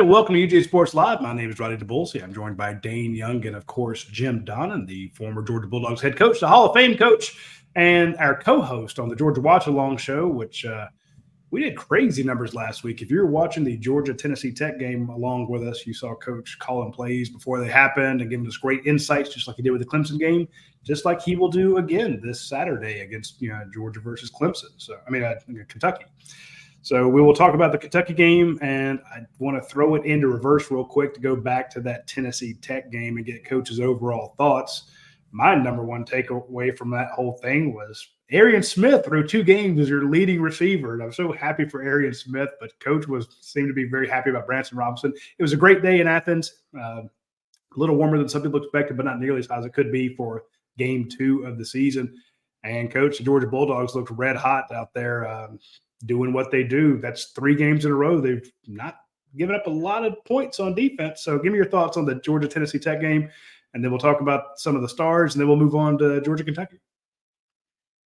everybody. Welcome to UGASports Live. My name is Radi Nabulsi. I'm joined by Dayne Young and, of course, Jim Donnan, the former Georgia Bulldogs head coach, the Hall of Fame coach, and our co-host on the Georgia Watch Along show, which we did crazy numbers last week. If you were watching the Georgia-Tennessee Tech game along with us, you saw Coach calling plays before they happened and giving us great insights, just like he did with the Clemson game, just like he will do again this Saturday against Georgia versus Clemson. Kentucky. So we will talk about the Kentucky game, and I want to throw it into reverse real quick to go back to that Tennessee Tech game and get Coach's overall thoughts. My number one takeaway from that whole thing was Arian Smith through 2 games as your leading receiver. And I'm so happy for Arian Smith, but Coach seemed to be very happy about Branson Robinson. It was a great day in Athens, a little warmer than some people expected, but not nearly as hot as it could be for game 2 of the season. And Coach, the Georgia Bulldogs looked red hot out there, doing what they do. That's 3 games in a row. They've not given up a lot of points on defense. So give me your thoughts on the Georgia-Tennessee Tech game, and then we'll talk about some of the stars, and then we'll move on to Georgia-Kentucky.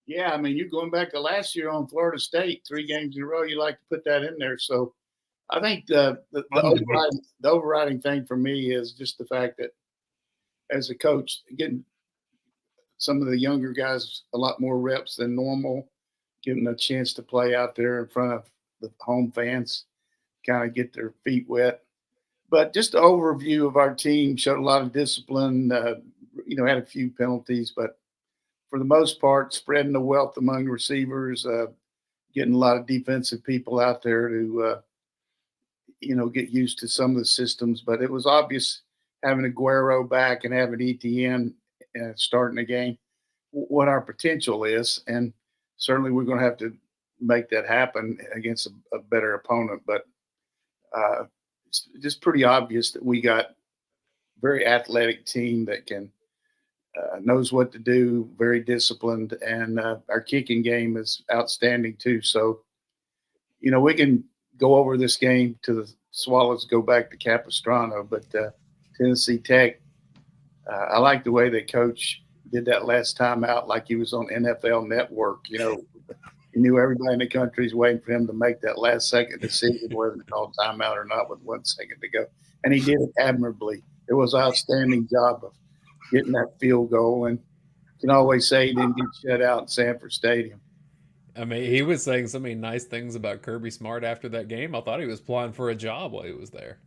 Yeah, I mean, you're going back to last year on Florida State, 3 games in a row. You like to put that in there. So I think the overriding thing for me is just the fact that as a coach, getting some of the younger guys a lot more reps than normal, giving them a chance to play out there in front of the home fans, kind of get their feet wet. But just the overview of our team showed a lot of discipline, had a few penalties, but for the most part, spreading the wealth among receivers, getting a lot of defensive people out there to, get used to some of the systems. But it was obvious having Aguero back and having ETN starting the game, what our potential is. And certainly we're going to have to make that happen against a better opponent. But it's just pretty obvious that we got a very athletic team that can knows what to do, very disciplined, and our kicking game is outstanding too. So, we can go over this game to the Swallows, go back to Capistrano, but Tennessee Tech, I like the way that Coach did that last time out, like he was on NFL Network. He knew everybody in the country is waiting for him to make that last second decision whether to call timeout or not with 1 second to go. And he did it admirably. It was an outstanding job of getting that field goal. And you can always say he didn't get shut out in Sanford Stadium. I mean, he was saying so many nice things about Kirby Smart after that game. I thought he was applying for a job while he was there.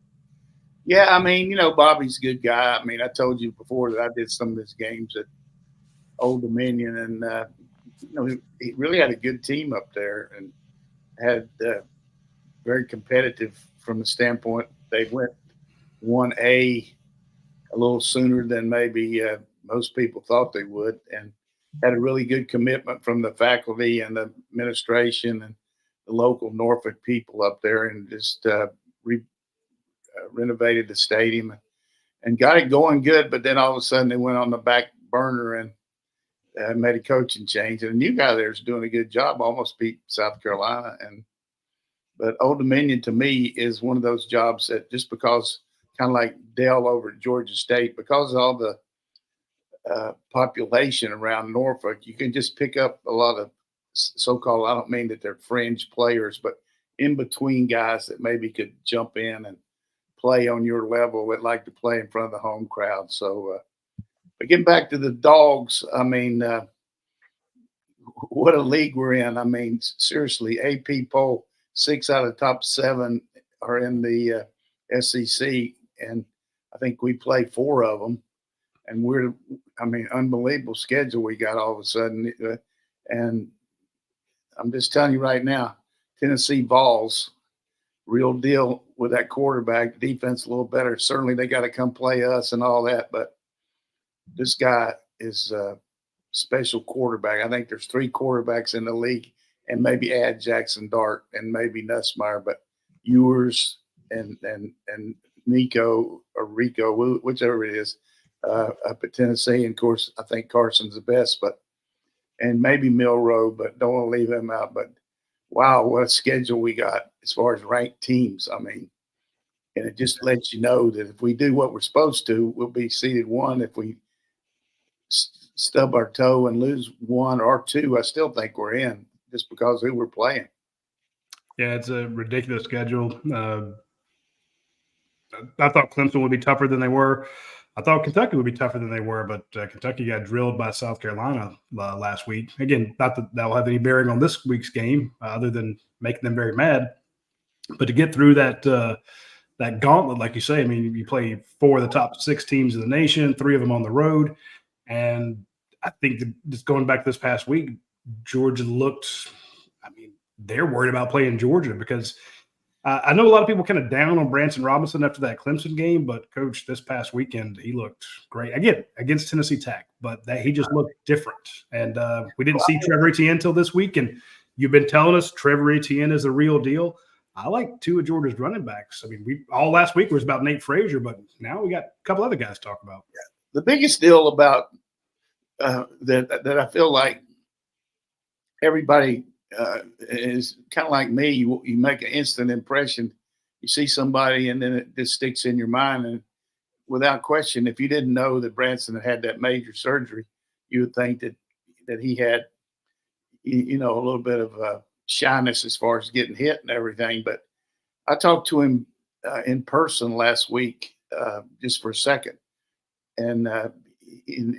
Yeah, I mean, Bobby's a good guy. I mean, I told you before that I did some of his games at Old Dominion, and he really had a good team up there and had very competitive from the standpoint they went 1A a little sooner than maybe most people thought they would, and had a really good commitment from the faculty and the administration and the local Norfolk people up there, and just renovated the stadium and got it going good. But then all of a sudden they went on the back burner and made a coaching change, and a new guy there is doing a good job. Almost beat South Carolina, but Old Dominion to me is one of those jobs that just because, kind of like Dale over at Georgia State, because of all the population around Norfolk, you can just pick up a lot of so-called, I don't mean that they're fringe players, but in between guys that maybe could jump in and play on your level that like to play in front of the home crowd. So, but getting back to the Dogs, I mean, what a league we're in. I mean, seriously, AP poll, 6 out of the top 7 are in the SEC, and I think we play 4 of them. And unbelievable schedule we got all of a sudden. And I'm just telling you right now, Tennessee Vols, real deal with that quarterback. Defense a little better. Certainly they got to come play us and all that, but this guy is a special quarterback. I think there's 3 quarterbacks in the league, and maybe add Jackson Dart and maybe Nussmeier, but Ewers and Nico or Rico, whichever it is, up at Tennessee. And of course, I think Carson's the best, and maybe Milroe, but don't want to leave him out. But wow, what a schedule we got as far as ranked teams. I mean, and it just lets you know that if we do what we're supposed to, we'll be seeded 1. If we stub our toe and lose 1 or 2, I still think we're in just because who we're playing. Yeah, it's a ridiculous schedule. I thought Clemson would be tougher than they were. I thought Kentucky would be tougher than they were, but Kentucky got drilled by South Carolina last week. Again, not that will have any bearing on this week's game, other than making them very mad. But to get through that gauntlet, like you say, I mean, you play 4 of the top 6 teams in the nation, 3 of them on the road, and I think just going back this past week, Georgia looked. I mean, they're worried about playing Georgia because I know a lot of people kind of down on Branson Robinson after that Clemson game, but Coach, this past weekend he looked great again against Tennessee Tech, but he just looked different. And we didn't see Trevor Etienne until this week, and you've been telling us Trevor Etienne is the real deal. I like 2 of Georgia's running backs. I mean, we all last week was about Nate Frazier, but now we got a couple other guys to talk about. The biggest deal about that I feel like everybody is kind of like me. You make an instant impression. You see somebody, and then it just sticks in your mind. And without question, if you didn't know that Branson had that major surgery, you would think that he had, a little bit of shyness as far as getting hit and everything. But I talked to him in person last week, just for a second, and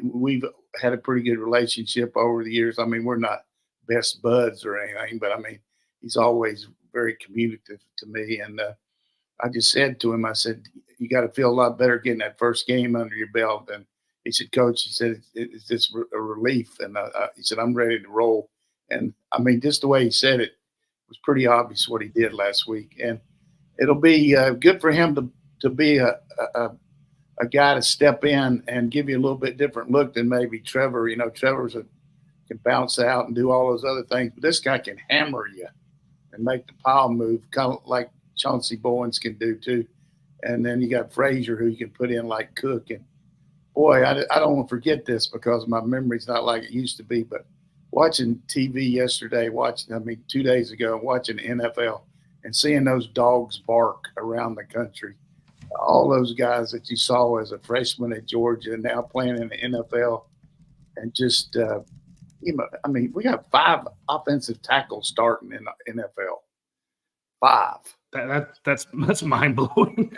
we've had a pretty good relationship over the years. I mean, we're not best buds or anything, but I mean, he's always very communicative to me. And I just said to him, I said, you got to feel a lot better getting that first game under your belt. And he said, Coach, he said, it's just a relief. And he said, I'm ready to roll. And I mean, just the way he said it was pretty obvious what he did last week. And it'll be good for him to be a guy to step in and give you a little bit different look than maybe Trevor. Trevor's can bounce out and do all those other things, but this guy can hammer you and make the pile move, kind of like Chauncey Bowens can do too. And then you got Frazier, who you can put in like Cook. And boy, I don't want to forget this because my memory's not like it used to be, but watching TV yesterday, 2 days ago, watching the NFL and seeing those dogs bark around the country, all those guys that you saw as a freshman at Georgia and now playing in the NFL, and just, we got 5 offensive tackles starting in the NFL. 5. That's mind blowing.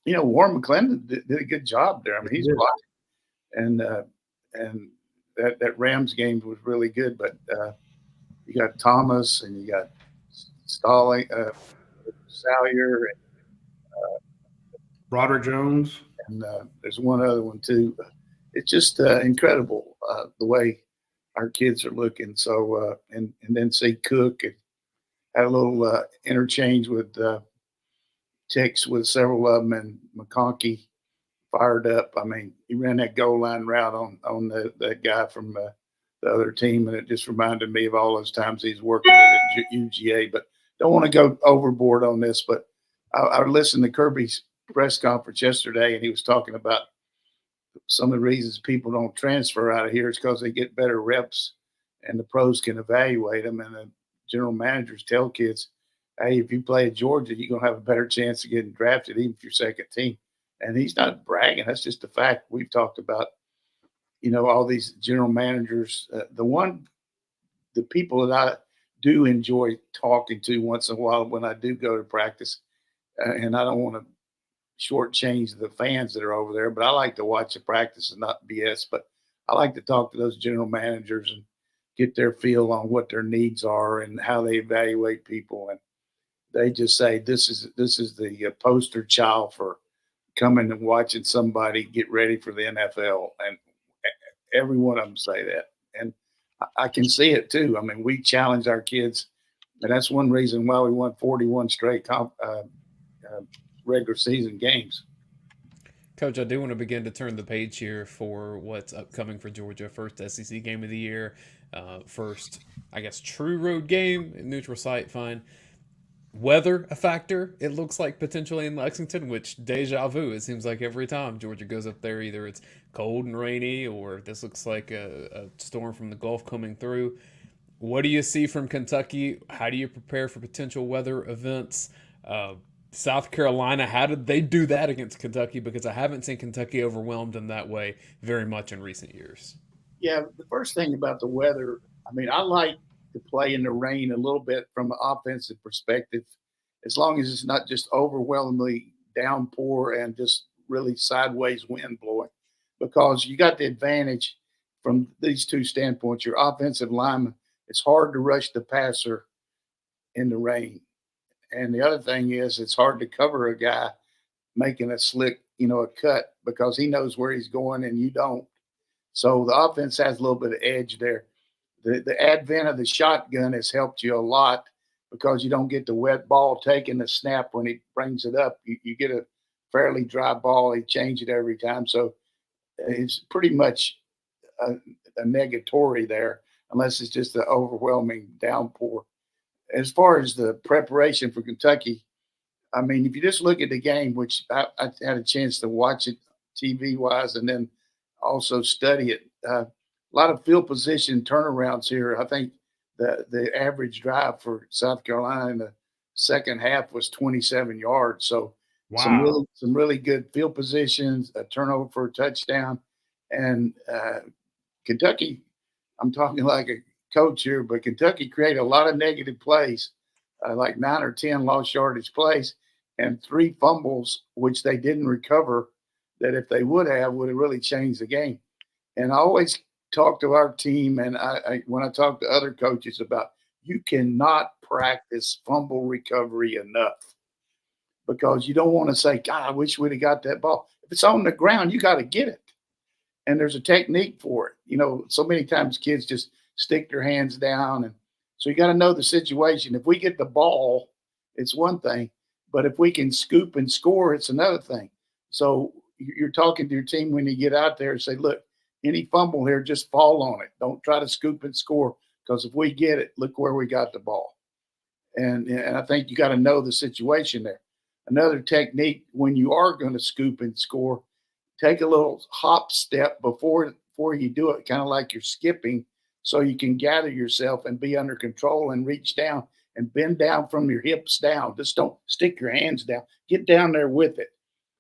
Warren McClendon did a good job there. I mean, he's blocking, and that Rams game was really good. But you got Thomas and you got Stalling, Salyer, and Broderick Jones, and there's one other one too. It's just incredible the way our kids are looking. So and then see Cook and had a little interchange with texts with several of them, and McConkey fired up. I mean, he ran that goal line route on that guy from the other team, and it just reminded me of all those times he's working at UGA. But don't want to go overboard on this, but I listened to Kirby's press conference yesterday, and he was talking about some of the reasons people don't transfer out of here is because they get better reps and the pros can evaluate them. And the general managers tell kids, hey, if you play at Georgia, you're going to have a better chance of getting drafted, even if you're second team. And he's not bragging. That's just a fact. We've talked about, all these general managers. The people that I do enjoy talking to once in a while when I do go to practice, and I don't want to shortchange the fans that are over there, but I like to watch the practice and not BS. But I like to talk to those general managers and get their feel on what their needs are and how they evaluate people. And they just say this is the poster child for coming and watching somebody get ready for the NFL. And every one of them say that. And I can see it too. I mean, we challenge our kids, and that's one reason why we won 41 straight regular season games. Coach, I do want to begin to turn the page here for what's upcoming for Georgia. First SEC game of the year. First, I guess, true road game. Neutral site, fine. Weather a factor, it looks like, potentially in Lexington, which deja vu. It seems like every time Georgia goes up there, either it's cold and rainy or this looks like a storm from the Gulf coming through. What do you see from Kentucky? How do you prepare for potential weather events? South Carolina, how did they do that against Kentucky? Because I haven't seen Kentucky overwhelmed in that way very much in recent years. Yeah, the first thing about the weather, I mean, I like to play in the rain a little bit from an offensive perspective, as long as it's not just overwhelmingly downpour and just really sideways wind blowing, because you got the advantage from these two standpoints. Your offensive lineman, it's hard to rush the passer in the rain. And the other thing is it's hard to cover a guy making a slick, a cut, because he knows where he's going and you don't. So the offense has a little bit of edge there. The advent of the shotgun has helped you a lot, because you don't get the wet ball taking the snap when he brings it up. You get a fairly dry ball. He change it every time. So it's pretty much a negatory there, unless it's just an overwhelming downpour. As far as the preparation for Kentucky, I mean, if you just look at the game, which I had a chance to watch it TV-wise and then also study it, a lot of field position turnarounds here. I think the average drive for South Carolina in the second half was 27 yards. So Wow. some really good field positions, a turnover for a touchdown. And Kentucky, I'm talking like a coach here, but Kentucky created a lot of negative plays, like 9 or 10 lost yardage plays, and 3 fumbles, which they didn't recover, that if they would have really changed the game. And I always talk to our team, and when I talk to other coaches about, you cannot practice fumble recovery enough, because you don't want to say, God, I wish we'd have got that ball. If it's on the ground, you got to get it. And there's a technique for it. So many times kids just stick their hands down. And so you got to know the situation. If we get the ball, it's one thing, but if we can scoop and score, it's another thing. So you're talking to your team when you get out there and say, look, any fumble here, just fall on it. Don't try to scoop and score, because if we get it, look where we got the ball. And I think you got to know the situation there. Another technique, when you are going to scoop and score, take a little hop step before you do it, kind of like you're skipping, so you can gather yourself and be under control and reach down and bend down from your hips down. Just don't stick your hands down. Get down there with it.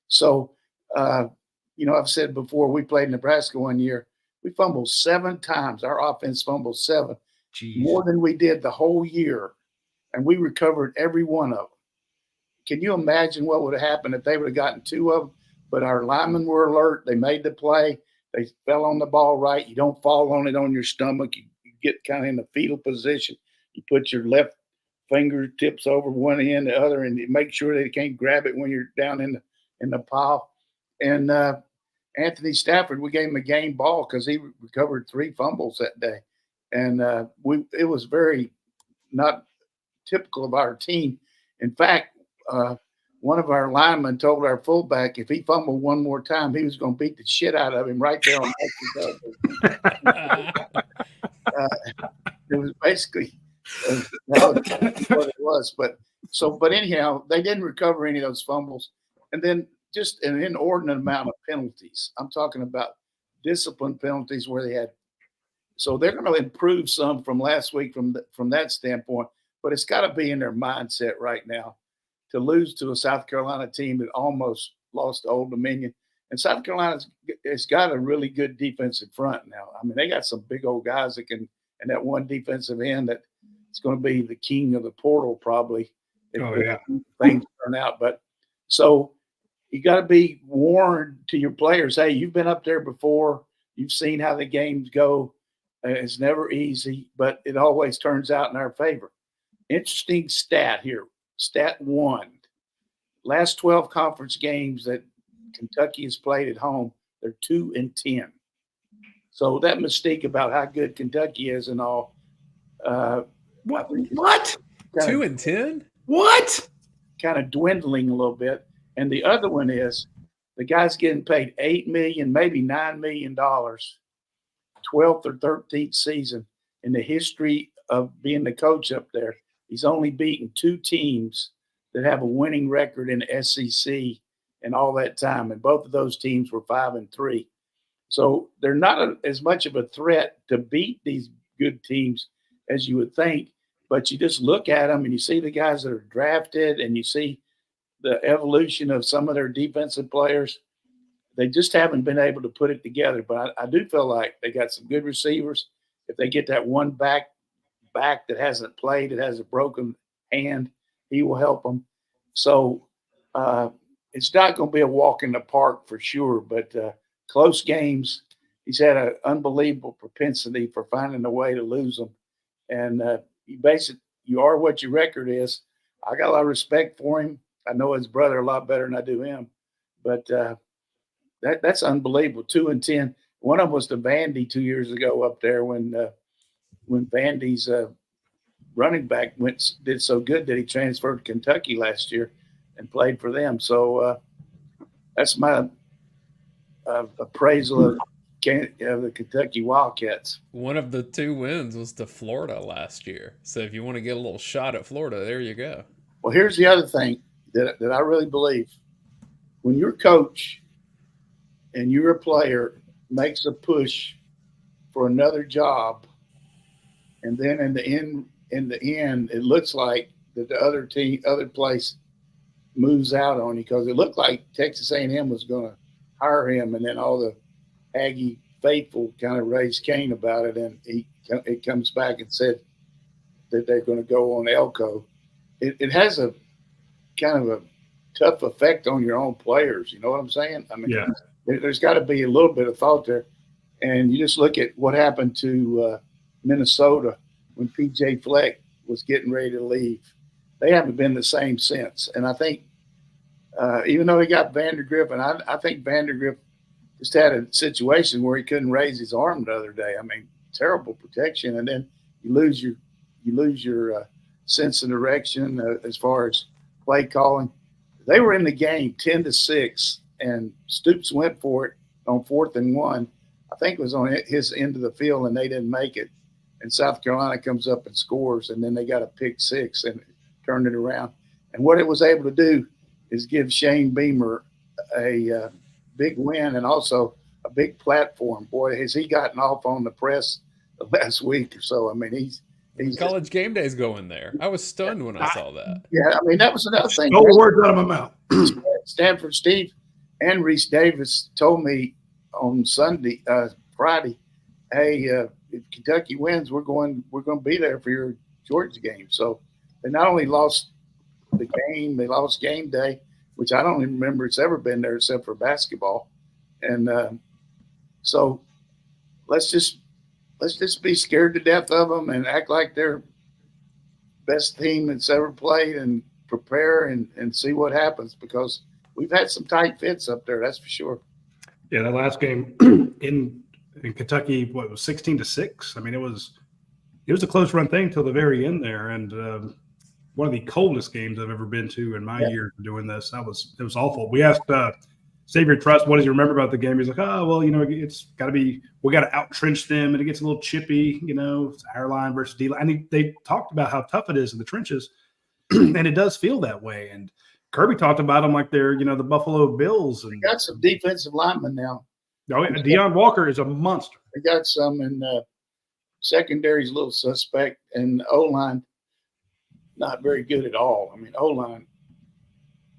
So, I've said before, we played Nebraska one year. We fumbled 7 times. Our offense fumbled 7, Jeez. more than we did the whole year. And we recovered every one of them. Can you imagine what would have happened if they would have gotten 2 of them? But our linemen were alert. They made the play. They fell on the ball right. You don't fall on it on your stomach. You get kind of in the fetal position. You put your left fingertips over one end, the other, and you make sure they can't grab it when you're down in the pile. And Anthony Stafford, we gave him a game ball because he recovered 3 fumbles that day. And it was very not typical of our team. In fact, one of our linemen told our fullback if he fumbled one more time, he was going to beat the shit out of him right there on it was basically that was what it was. But anyhow, they didn't recover any of those fumbles. And then just an inordinate amount of penalties. I'm talking about discipline penalties where they had. So they're going to improve some from last week from that standpoint. But it's got to be in their mindset right now to lose to a South Carolina team that almost lost to Old Dominion. And South Carolina has got a really good defensive front now. I mean, they got some big old guys that can, and that one defensive end that is going to be the king of the portal probably if things turn out. But so you got to be warned to your players, hey, you've been up there before. You've seen how the games go. It's never easy, but it always turns out in our favor. Interesting stat here. Stat 1. Last 12 conference games that Kentucky has played at home, they're 2-10. So that mystique about how good Kentucky is and all. What? 2-10? What? Kind of dwindling a little bit. And the other one is the guy's getting paid $8 million, maybe $9 million, 12th or 13th season in the history of being the coach up there. He's only beaten 2 teams that have a winning record in the SEC in all that time, and both of those teams were 5-3. So they're not as much of a threat to beat these good teams as you would think, but you just look at them and you see the guys that are drafted and you see the evolution of some of their defensive players. They just haven't been able to put it together, but I do feel like they got some good receivers. If they get that one back that hasn't played, that has a broken hand, he will help them. So it's not going to be a walk in the park for sure, but close games, he's had an unbelievable propensity for finding a way to lose them. And you are what your record is. I got a lot of respect for him. I know his brother a lot better than I do him, but that's unbelievable. 2-10. One of them was to Vandy 2 years ago up there when Vandy's running back did so good that he transferred to Kentucky last year and played for them. So that's my appraisal of the Kentucky Wildcats. One of the 2 wins was to Florida last year. So if you want to get a little shot at Florida, there you go. Well, here's the other thing that I really believe. When your coach and you're a player makes a push for another job, and then in the end, it looks like that the other place moves out on you, because it looked like Texas A&M was going to hire him, and then all the Aggie faithful kind of raised Cain about it, and it comes back and said that they're going to go on Elko. It has a kind of a tough effect on your own players. You know what I'm saying? I mean, yeah. There's got to be a little bit of thought there. And you just look at what happened to Minnesota when P.J. Fleck was getting ready to leave. They haven't been the same since. And I think even though he got Vandergriff, and I think Vandergriff just had a situation where he couldn't raise his arm the other day. I mean, terrible protection. And then you lose your sense of direction as far as play calling. They were in the game 10-6, and Stoops went for it on 4th and 1. I think it was on his end of the field, and they didn't make it. And South Carolina comes up and scores, and then they got a pick 6 and turned it around. And what it was able to do is give Shane Beamer a big win and also a big platform. Boy, has he gotten off on the press the last week or so. I mean, he's College Game Day's going there. I was stunned when I saw that. Yeah, I mean, that was another thing. No words out of my mouth. Stanford Steve and Reese Davis told me on Friday, hey, if Kentucky wins, we're going to be there for your Georgia game. So they not only lost the game, they lost game day, which I don't even remember it's ever been there except for basketball. And so let's just be scared to death of them and act like they're best team that's ever played and prepare and see what happens, because we've had some tight fits up there, that's for sure. Yeah, that last game in Kentucky, what was 16-6? I mean, it was a close run thing till the very end there, and one of the coldest games I've ever been to in my year doing this. It was awful. We asked Xavier Truss, what does he remember about the game? He's like, oh, well, it's got to be, we got to out-trench them, and it gets a little chippy, it's our line versus D-line. And they talked about how tough it is in the trenches, and it does feel that way. And Kirby talked about them like they're, the Buffalo Bills. And we got some defensive linemen now. Oh, yeah, Deion Walker is a monster. We got some in secondary's a little suspect, and O-line not very good at all. I mean, O-line.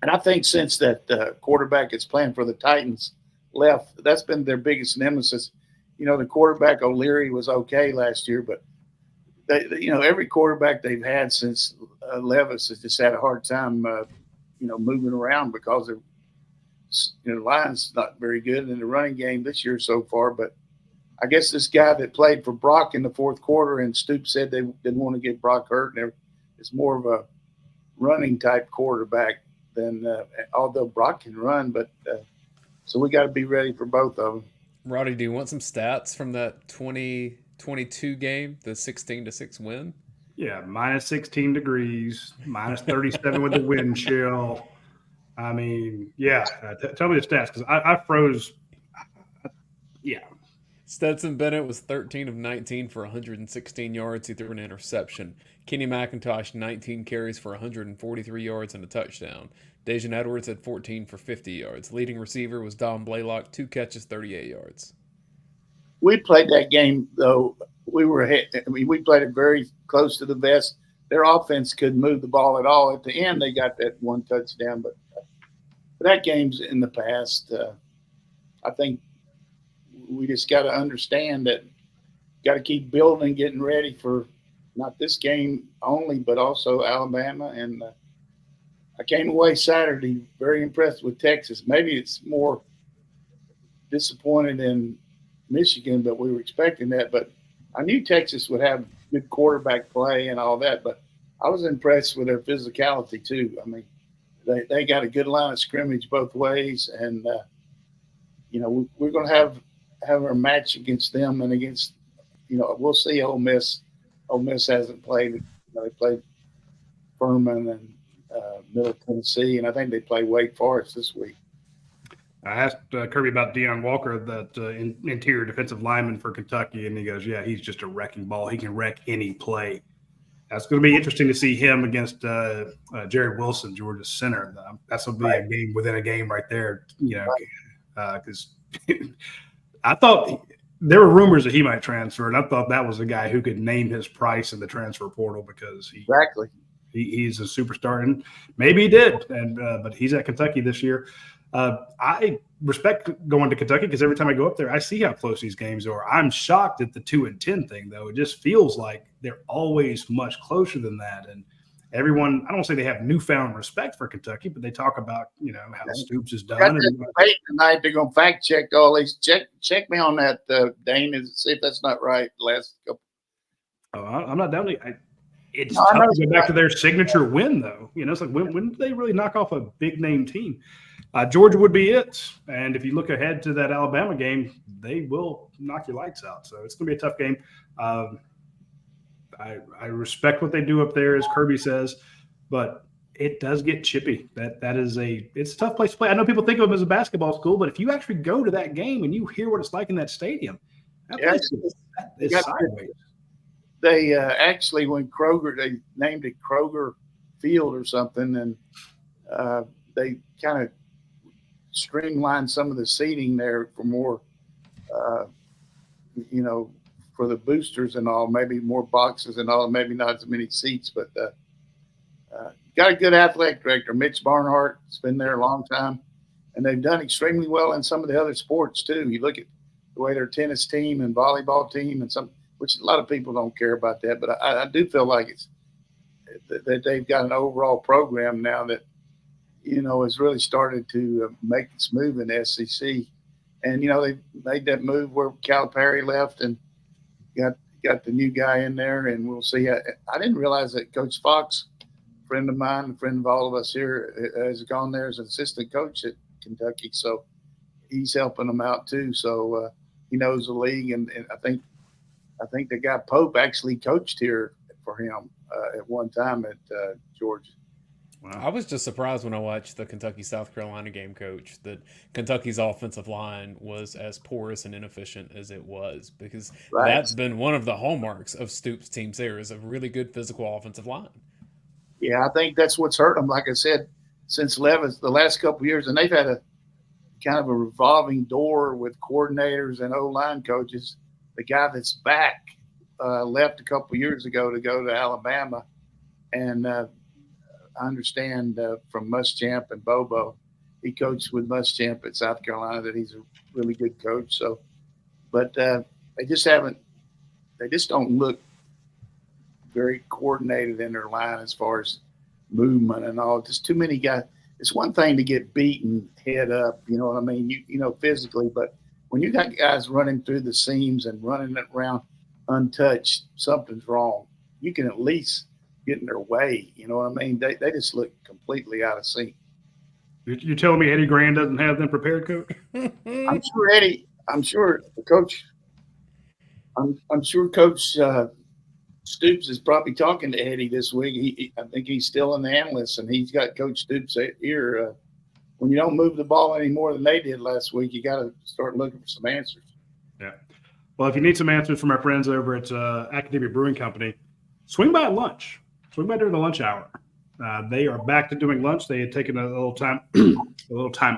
And I think since that quarterback that's playing for the Titans left, that's been their biggest nemesis. The quarterback O'Leary was okay last year, but every quarterback they've had since Levis has just had a hard time, moving around because the line's not very good in the running game this year so far. But I guess this guy that played for Brock in the fourth quarter, and Stoops said they didn't want to get Brock hurt, and it's more of a running type quarterback than although Brock can run, but so we got to be ready for both of them. Roddy, do you want some stats from that 2022 game, the 16-6 win? Yeah, minus 16 degrees, minus 37 with the wind chill. I mean, yeah. Tell me the stats, because I froze. Yeah. Stetson Bennett was 13 of 19 for 116 yards. He threw an interception. Kenny McIntosh, 19 carries for 143 yards and a touchdown. Dejan Edwards had 14 for 50 yards. Leading receiver was Don Blaylock, 2 catches, 38 yards. We played that game, though. We played it very close to the vest. Their offense couldn't move the ball at all. At the end, they got that one touchdown, but that game's in the past. I think we just got to understand that got to keep building and getting ready for not this game only, but also Alabama. And I came away Saturday very impressed with Texas. Maybe it's more disappointed in Michigan, but we were expecting that. But I knew Texas would have good quarterback play and all that, but I was impressed with their physicality too. I mean, they got a good line of scrimmage both ways, and we're going to have our match against them and against we'll see. Ole Miss hasn't played. They played Furman and Middle Tennessee, and I think they play Wake Forest this week. I asked Kirby about Deion Walker, that interior defensive lineman for Kentucky, and he goes, yeah, he's just a wrecking ball. He can wreck any play. That's going to be interesting to see him against Jared Wilson, Georgia's center. That's going to be a game within a game right there, because I thought there were rumors that he might transfer, and I thought that was a guy who could name his price in the transfer portal because he's a superstar, and maybe he did, but he's at Kentucky this year. I respect going to Kentucky because every time I go up there, I see how close these games are. I'm shocked at the 2-10 thing, though. It just feels like they're always much closer than that. And everyone, I don't say they have newfound respect for Kentucky, but they talk about, how Stoops is done. Tonight they're going to fact check all these. Check me on that, Dayne, and see if that's not right. Last couple. Oh, I'm not doubting it. It's tough to go back to their signature win, though. It's like when did they really knock off a big name team? Georgia would be it. And if you look ahead to that Alabama game, they will knock your lights out. So it's going to be a tough game. I respect what they do up there, as Kirby says, but it does get chippy. It's a tough place to play. I know people think of them as a basketball school, but if you actually go to that game and you hear what it's like in that stadium, that place is sideways. They actually, when Kroger, they named it Kroger Field or something, and they kind of streamlined some of the seating there for more, for the boosters and all, maybe more boxes and all, maybe not as many seats, but got a good athletic director, Mitch Barnhart. It's been there a long time, and they've done extremely well in some of the other sports too. You look at the way their tennis team and volleyball team and which a lot of people don't care about that, but I do feel like it's that they've got an overall program now that has really started to make its move in the SEC. And they made that move where Calipari left and got the new guy in there, and we'll see. I didn't realize that Coach Fox, friend of mine, a friend of all of us here, has gone there as an assistant coach at Kentucky, so he's helping them out too. So he knows the league, and I think the guy Pope actually coached here for him at one time at Georgia. Wow. I was just surprised when I watched the Kentucky-South Carolina game, Coach, that Kentucky's offensive line was as porous and inefficient as it was, because that's been one of the hallmarks of Stoops' teams there, is a really good physical offensive line. Yeah, I think that's what's hurt them, like I said, since Levis the last couple of years, and they've had a kind of a revolving door with coordinators and O-line coaches. The guy that's back left a couple of years ago to go to Alabama, and I understand from Muschamp and Bobo, he coached with Muschamp at South Carolina, that he's a really good coach. So, but they just don't look very coordinated in their line as far as movement and all. Just too many guys. It's one thing to get beaten head up, you know what I mean? Physically, but when you got guys running through the seams and running it around untouched, something's wrong. You can at least get in their way. You know what I mean? They just look completely out of sync. You're telling me Eddie Grand doesn't have them prepared, Coach? I'm sure Coach Stoops is probably talking to Eddie this week. I think he's still in the analyst, and he's got Coach Stoops here. When you don't move the ball any more than they did last week, you got to start looking for some answers. Yeah. Well, if you need some answers from our friends over at Academia Brewing Company, swing by at lunch. Swing by during the lunch hour. They are back to doing lunch. They had taken a little time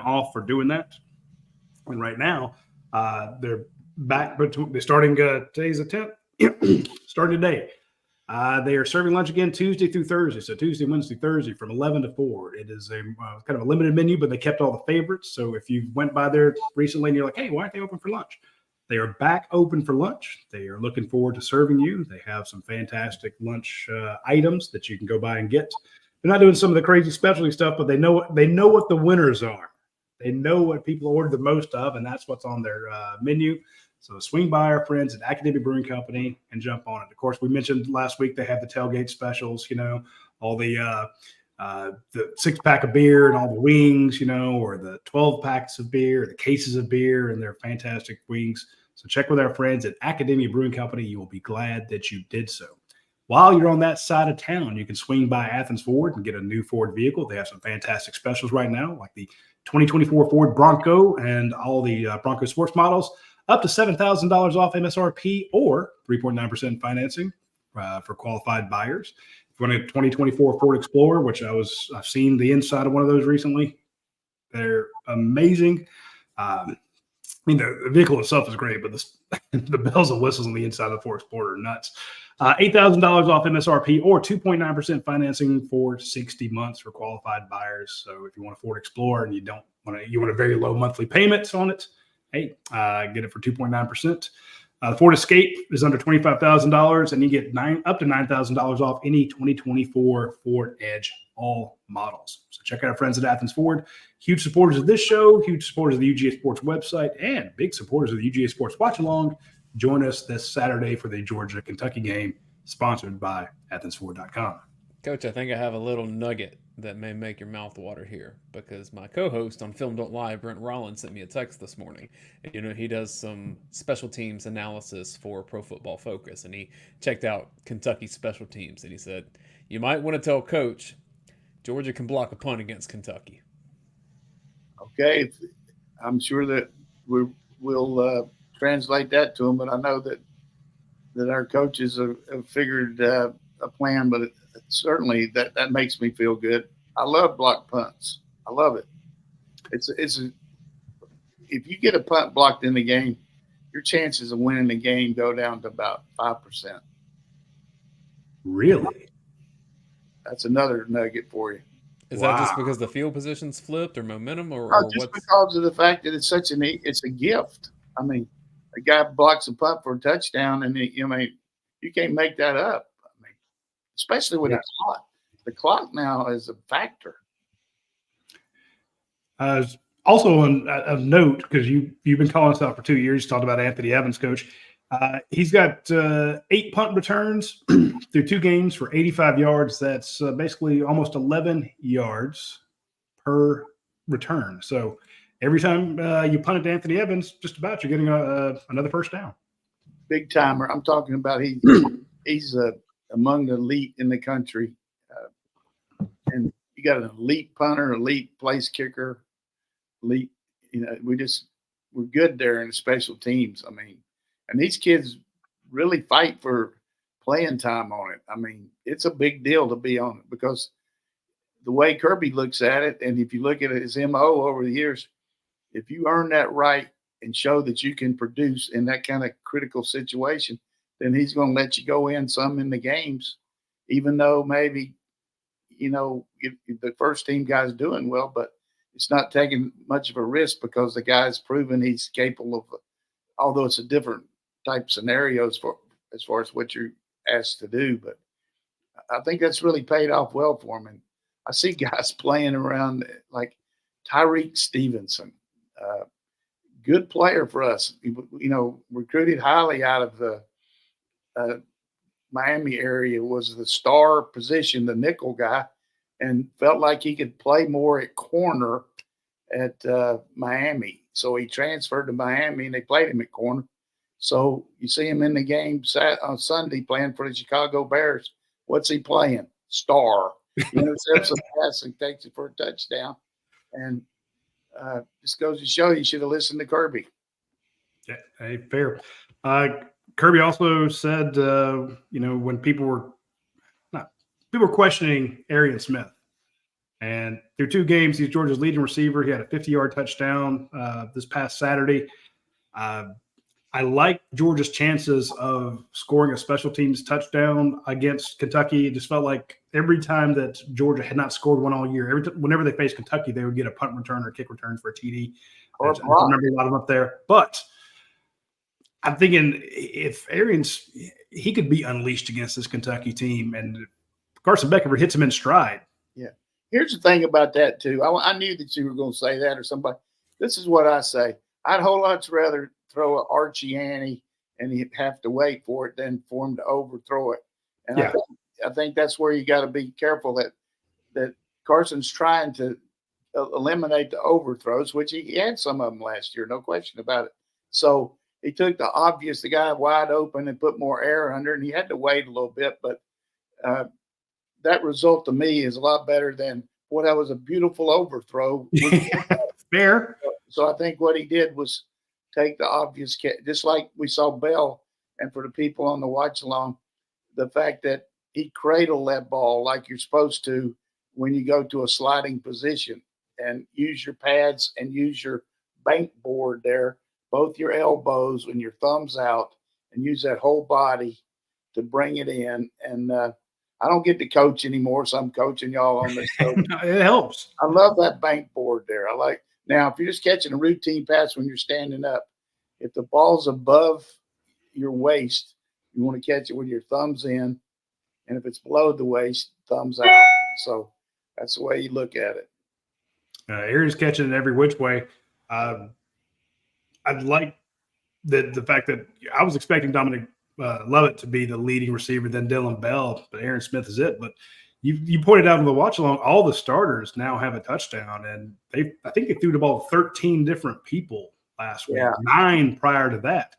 off for doing that, and right now they're back. They're starting. Today's the 10th. Starting today. They are serving lunch again Tuesday through Thursday. So Tuesday, Wednesday, Thursday from 11 to 4. It is a kind of a limited menu, but they kept all the favorites. So if you went by there recently and you're like, hey, why aren't they open for lunch? They are back open for lunch. They are looking forward to serving you. They have some fantastic lunch items that you can go by and get. not doing some of the crazy specialty stuff, but they know what the winners are. They know what people order the most of, and that's what's on their menu. So swing by our friends at Academic Brewing Company and jump on it. Of course, we mentioned last week they have the tailgate specials, all the 6-pack of beer and all the wings, or the 12 packs of beer, the cases of beer, and their fantastic wings. So check with our friends at Academia Brewing Company. You will be glad that you did so. While you're on that side of town, you can swing by Athens Ford and get a new Ford vehicle. They have some fantastic specials right now, like the 2024 Ford Bronco and all the Bronco sports models, up to $7,000 off MSRP or 3.9% financing for qualified buyers. If you want a 2024 Ford Explorer, which I've seen the inside of one of those recently. They're amazing. The vehicle itself is great, but the bells and whistles on the inside of the Ford Explorer are nuts. $8,000 off MSRP or 2.9% financing for 60 months for qualified buyers. So if you want a Ford Explorer and you want a very low monthly payments on it, hey, get it for 2.9%. The Ford Escape is under $25,000, and you get up to $9,000 off any 2024 Ford Edge, all models. So check out our friends at Athens Ford. Huge supporters of this show, huge supporters of the UGA Sports website, and big supporters of the UGA Sports Watch Along. Join us this Saturday for the Georgia-Kentucky game, sponsored by AthensFord.com. Coach, I think I have a little nugget that may make your mouth water here, because my co-host on Film Don't Lie, Brent Rollins, sent me a text this morning. He does some special teams analysis for Pro Football Focus, and he checked out Kentucky special teams, and he said, you might want to tell Coach Georgia can block a punt against Kentucky. Okay, I'm sure that we'll translate that to him, but I know that our coaches have figured a plan, but certainly that makes me feel good. I love block punts. I love it. If you get a punt blocked in the game, your chances of winning the game go down to about 5%. Really? That's another nugget for you. Is that just because the field position's flipped or momentum, or just what's... because of the fact that it's a gift. I mean, a guy blocks a punt for a touchdown, and you can't make that up. I mean, especially with the clock. The clock now is a factor. Also, of note, because you've been calling us out for 2 years, you talked about Anthony Evans, Coach. He's got 8 punt returns through 2 games for 85 yards. That's basically almost 11 yards per return. So every time you punt it to Anthony Evans, just about, you're getting another first down. Big timer. I'm talking about he's among the elite in the country. And you got an elite punter, elite place kicker, elite. We're good there in the special teams. I mean, and these kids really fight for playing time on it. I mean, it's a big deal to be on it, because the way Kirby looks at it, and if you look at his MO over the years, if you earn that right and show that you can produce in that kind of critical situation, then he's going to let you go in some in the games, even though maybe, if the first team guy's doing well, but it's not taking much of a risk because the guy's proven he's capable of, although it's a different type scenarios as far as what you're asked to do. But I think that's really paid off well for him. And I see guys playing around like Tyreek Stevenson, good player for us, recruited highly out of the Miami area, was the star position, the nickel guy, and felt like he could play more at corner at Miami. So he transferred to Miami, and they played him at corner. So you see him in the game on Sunday playing for the Chicago Bears. What's he playing? Star. Intercepts a pass and takes it for a touchdown. And just goes to show you should have listened to Kirby. Yeah, hey, fair. Kirby also said, when people were questioning Arian Smith, and through 2 games, he's Georgia's leading receiver. He had a 50-yard touchdown this past Saturday. I like Georgia's chances of scoring a special teams touchdown against Kentucky. It just felt like every time that Georgia had not scored one all year, whenever they faced Kentucky, they would get a punt return or kick return for a TD. I remember a lot of them up there. But I'm thinking if he could be unleashed against this Kentucky team, and Carson Beck ever hits him in stride, Here's the thing about that too. I knew that you were going to say that or somebody. This is what I say. I'd a whole lot rather throw an Archie Annie and he'd have to wait for it than for him to overthrow it. And Yeah. I think that's where you got to be careful that Carson's trying to eliminate the overthrows, which he had some of them last year, no question about it. So he took the guy wide open and put more air under, and he had to wait a little bit. But that result to me is a lot better than what that was a beautiful overthrow. Fair. So I think what he did was take the obvious catch, just like we saw Bell, and for the people on the watch along, the fact that he cradled that ball like you're supposed to when you go to a sliding position and use your pads and use your bank board there, both your elbows and your thumbs out, and use that whole body to bring it in. And I don't get to coach anymore, so I'm coaching y'all on this show. It helps. I love that bank board there. Now, if you're just catching a routine pass when you're standing up, if the ball's above your waist, you want to catch it with your thumbs in. And if it's below the waist, thumbs out. So that's the way you look at it. Aaron's catching it every which way. I'd like the fact that I was expecting Dominic Lovett to be the leading receiver, then Dylan Bell, but Aaron Smith is it. But you pointed out in the watch along, all the starters now have a touchdown, and I think they threw the ball to 13 different people last week, 9 prior to that.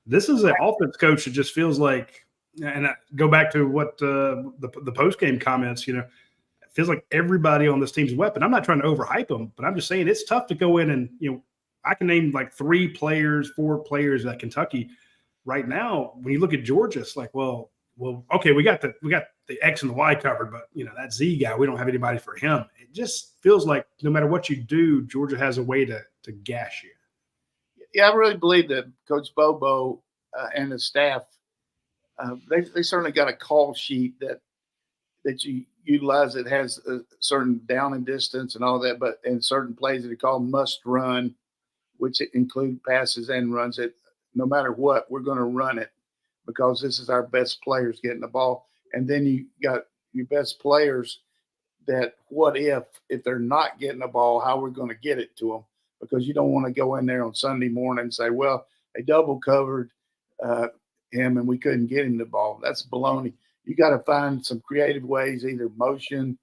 This is an offense coach that just feels like, and I go back to what the post game comments, it feels like everybody on this team's a weapon. I'm not trying to overhype them, but I'm just saying it's tough to go in and I can name like 4 players at Kentucky right now. When you look at Georgia, it's like, well, okay, we got the X and the Y covered, but that Z guy, we don't have anybody for him. It just feels like no matter what you do, Georgia has a way to gash you. Yeah, I really believe that Coach Bobo and the staff, they certainly got a call sheet that you utilize that has a certain down and distance and all that, but in certain plays that are called must run, which include passes and runs, that no matter what, we're going to run it because this is our best players getting the ball. And then you got your best players that what if they're not getting the ball, how we're going to get it to them, because you don't want to go in there on Sunday morning and say, well, they double covered him and we couldn't get him the ball. That's baloney. You got to find some creative ways, either motion,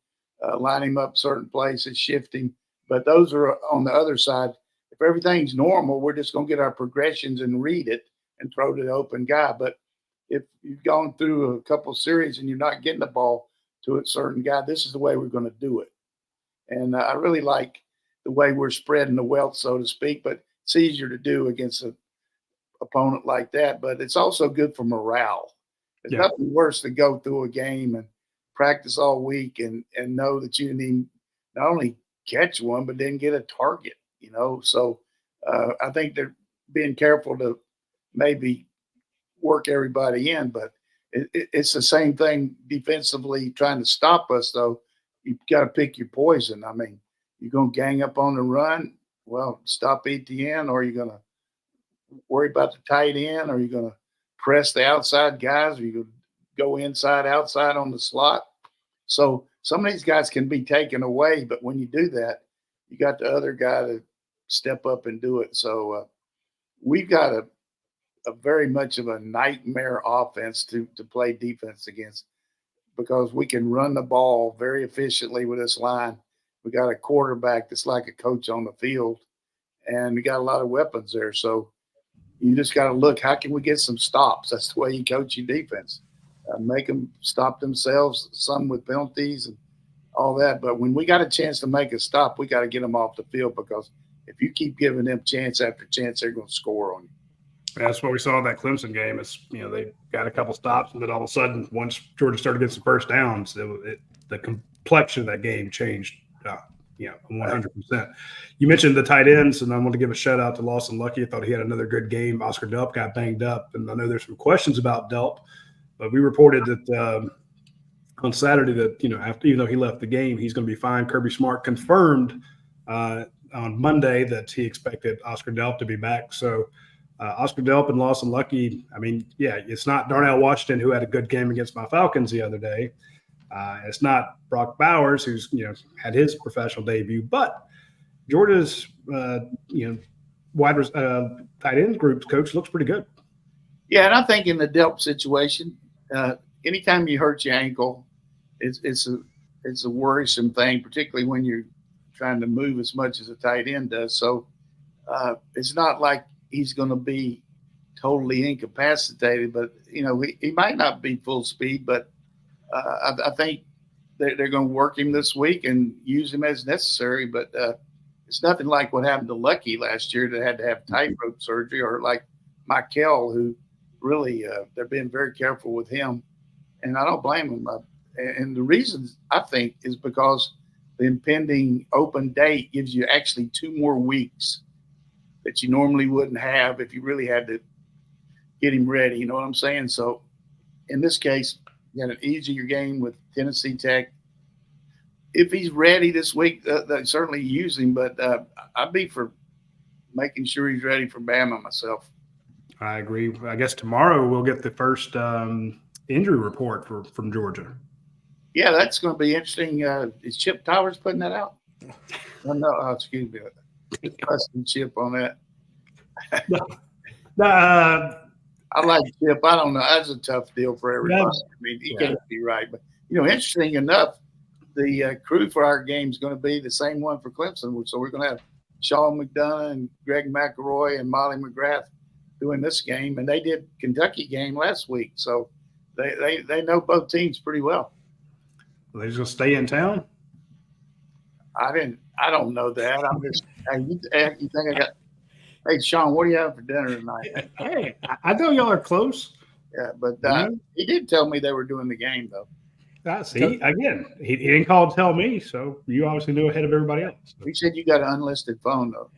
line him up certain places, shift him. But those are on the other side. If everything's normal, we're just going to get our progressions and read it and throw to the open guy. But if you've gone through a couple series and you're not getting the ball to a certain guy, this is the way we're going to do it. And I really like the way we're spreading the wealth, so to speak, but it's easier to do against an opponent like that. But it's also good for morale. There's nothing worse than go through a game and practice all week and know that you need not only catch one, but then get a target, So I think they're being careful to maybe work everybody in, but it's the same thing defensively trying to stop us, though. You've got to pick your poison. I mean, you're going to gang up on the run, well, stop ETN, or you're going to worry about the tight end, or you're going to press the outside guys, or you're going to go inside, outside on the slot. So some of these guys can be taken away, but when you do that, you got the other guy to step up and do it. So we've got a very much of a nightmare offense to play defense against, because we can run the ball very efficiently with this line. We got a quarterback that's like a coach on the field, and we got a lot of weapons there. So you just got to look, how can we get some stops? That's the way you coach your defense. Make them stop themselves, some with penalties and all that. But when we got a chance to make a stop, we got to get them off the field, because if you keep giving them chance after chance, they're going to score on you. That's what we saw in that Clemson game. Is they got a couple stops, and then all of a sudden, once Georgia started getting some first downs, the complexion of that game changed. 100%. You mentioned the tight ends, and I want to give a shout out to Lawson Lucky. I thought he had another good game. Oscar Delp got banged up, and I know there's some questions about Delp, but we reported that on Saturday that even though he left the game, he's going to be fine. Kirby Smart confirmed on Monday that he expected Oscar Delp to be back. So Oscar Delp and Lawson Lucky, it's not Darnell Washington, who had a good game against my Falcons the other day. It's not Brock Bowers, who's had his professional debut, but Georgia's tight end group's coach looks pretty good. Yeah, and I think in the Delp situation, anytime you hurt your ankle, it's a worrisome thing, particularly when you're trying to move as much as a tight end does. So it's not like he's going to be totally incapacitated, but he might not be full speed, but I think they're going to work him this week and use him as necessary. But it's nothing like what happened to Lucky last year that had to have tightrope surgery, or like Michael, who really they're being very careful with him, and I don't blame him. And the reason I think is because the impending open date gives you actually 2 more weeks that you normally wouldn't have if you really had to get him ready. You know what I'm saying? So in this case, you had an easier game with Tennessee Tech. If he's ready this week, they certainly use him, but I'd be for making sure he's ready for Bama myself. I agree. I guess tomorrow we'll get the first injury report from Georgia. Yeah, that's going to be interesting. Is Chip Towers putting that out? No, excuse me. Trusting Chip on that. I like Chip. I don't know. That's a tough deal for everybody. I mean, he can't be right. But, interesting enough, the crew for our game is going to be the same one for Clemson. So we're going to have Sean McDonough and Greg McElroy and Molly McGrath doing this game. And they did Kentucky game last week. So they know both teams pretty well. Are they just going to stay in town? I don't know that. I'm just you think I got – hey, Sean, what do you have for dinner tonight? Hey, I know y'all are close. Yeah, but he did tell me they were doing the game, though. See, again, he didn't call to tell me, so you obviously knew ahead of everybody else. He said you got an unlisted phone, though.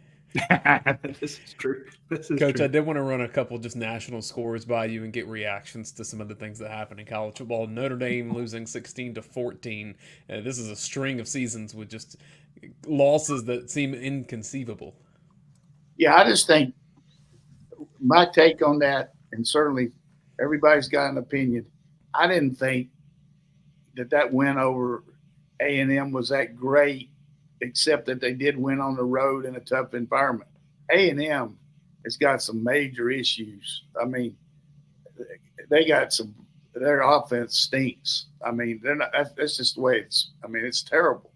This is true. Coach, true. I did want to run a couple just national scores by you and get reactions to some of the things that happened in college football. Notre Dame losing 16-14. This is a string of seasons with just losses that seem inconceivable. Yeah, I just think my take on that, and certainly everybody's got an opinion, I didn't think that win over A&M was that great, except that they did win on the road in a tough environment. A&M has got some major issues. I mean, they got their offense stinks. I mean, that's just the way it's terrible.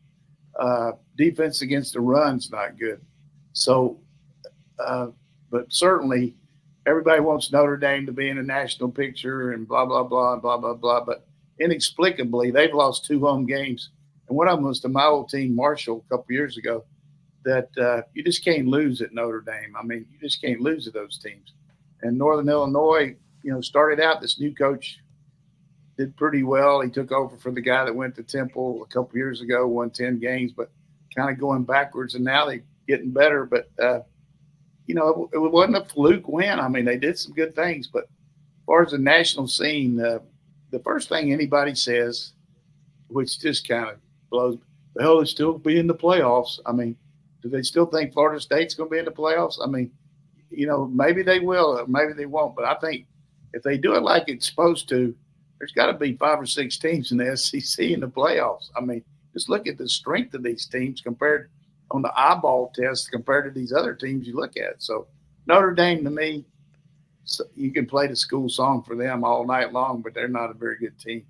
Defense against the run's not good. So, but certainly everybody wants Notre Dame to be in the national picture and blah, blah, blah, and blah, blah, blah. But inexplicably, they've lost 2 home games. And one of them was to my old team, Marshall, a couple years ago, that you just can't lose at Notre Dame. I mean, you just can't lose to those teams. And Northern Illinois, started out, this new coach did pretty well. He took over for the guy that went to Temple a couple years ago, won 10 games, but kind of going backwards. And now they're getting better. But, it wasn't a fluke win. I mean, they did some good things. But as far as the national scene, the first thing anybody says, which just kind of blows, the hell, they still be in the playoffs. I mean, do they still think Florida State's going to be in the playoffs? I mean, maybe they will, or maybe they won't. But I think if they do it like it's supposed to, there's got to be 5 or 6 teams in the SEC in the playoffs. I mean, just look at the strength of these teams compared on the eyeball test compared to these other teams you look at. So Notre Dame, to me, you can play the school song for them all night long, but they're not a very good team.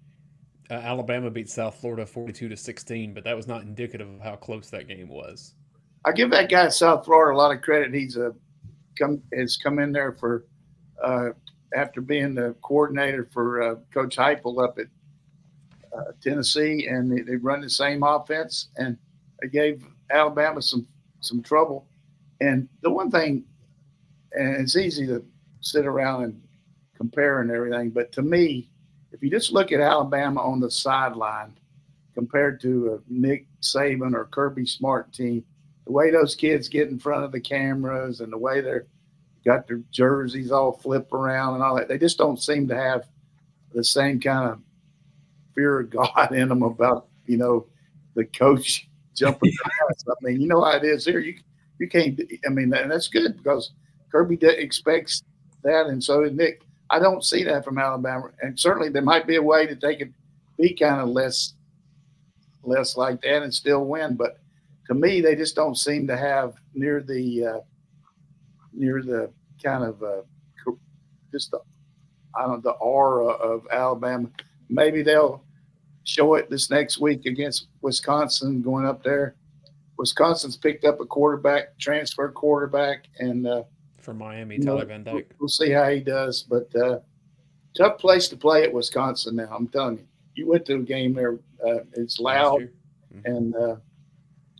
Alabama beat South Florida 42-16, but that was not indicative of how close that game was. I give that guy at South Florida a lot of credit. He's has come in there for after being the coordinator for Coach Heupel up at Tennessee, and they run the same offense, and they gave Alabama some trouble. And the one thing, and it's easy to sit around and compare and everything, but to me, if you just look at Alabama on the sideline compared to a Nick Saban or Kirby Smart team, the way those kids get in front of the cameras and the way they're got their jerseys all flip around and all that, they just don't seem to have the same kind of fear of God in them about, the coach jumping fast. I mean, you know how it is here. You can't – I mean, and that's good because Kirby expects that, and so did Nick. I don't see that from Alabama. And certainly there might be a way that they could be kind of less less like that and still win. But to me, they just don't seem to have near the kind of just the the aura of Alabama. Maybe they'll show it this next week against Wisconsin going up there. Wisconsin's picked up a transfer quarterback, and from Miami, Tyler Van Dyke. We'll see how he does, but tough place to play at Wisconsin now. I'm telling you. You went to a game there. It's loud and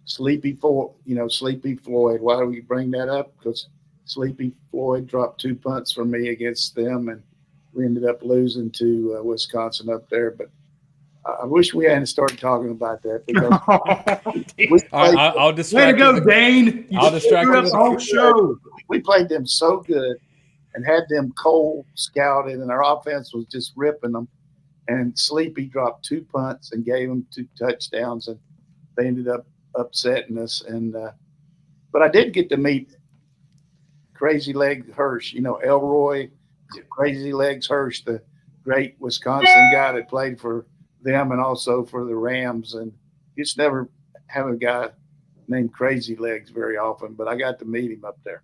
Sleepy Floyd. Why do we bring that up? Because Sleepy Floyd dropped 2 punts for me against them, and we ended up losing to Wisconsin up there. But I wish we hadn't started talking about that. Because I'll distract you. Way to go, Dane. I'll distract you the whole show. We played them so good and had them cold scouted, and our offense was just ripping them. And Sleepy dropped 2 punts and gave them 2 touchdowns, and they ended up upsetting us. And but I did get to meet Crazy Legs Hirsch, Elroy, Crazy Legs Hirsch, the great Wisconsin guy that played for them and also for the Rams. And you just never have a guy named Crazy Legs very often, but I got to meet him up there.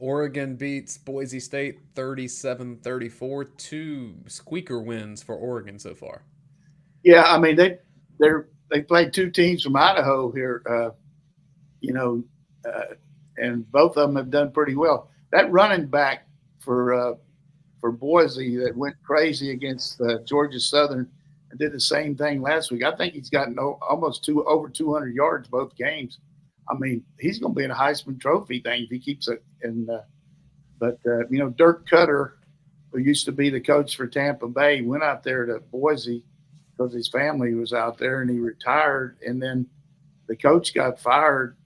Oregon beats Boise State 37-34. 2 squeaker wins for Oregon so far. Yeah, I mean they played 2 teams from Idaho here, and both of them have done pretty well. That running back for Boise that went crazy against Georgia Southern and did the same thing last week. I think he's gotten almost over 200 yards both games. I mean, he's going to be in a Heisman Trophy thing if he keeps it. But Dirk Cutter, who used to be the coach for Tampa Bay, went out there to Boise because his family was out there, and he retired. And then the coach got fired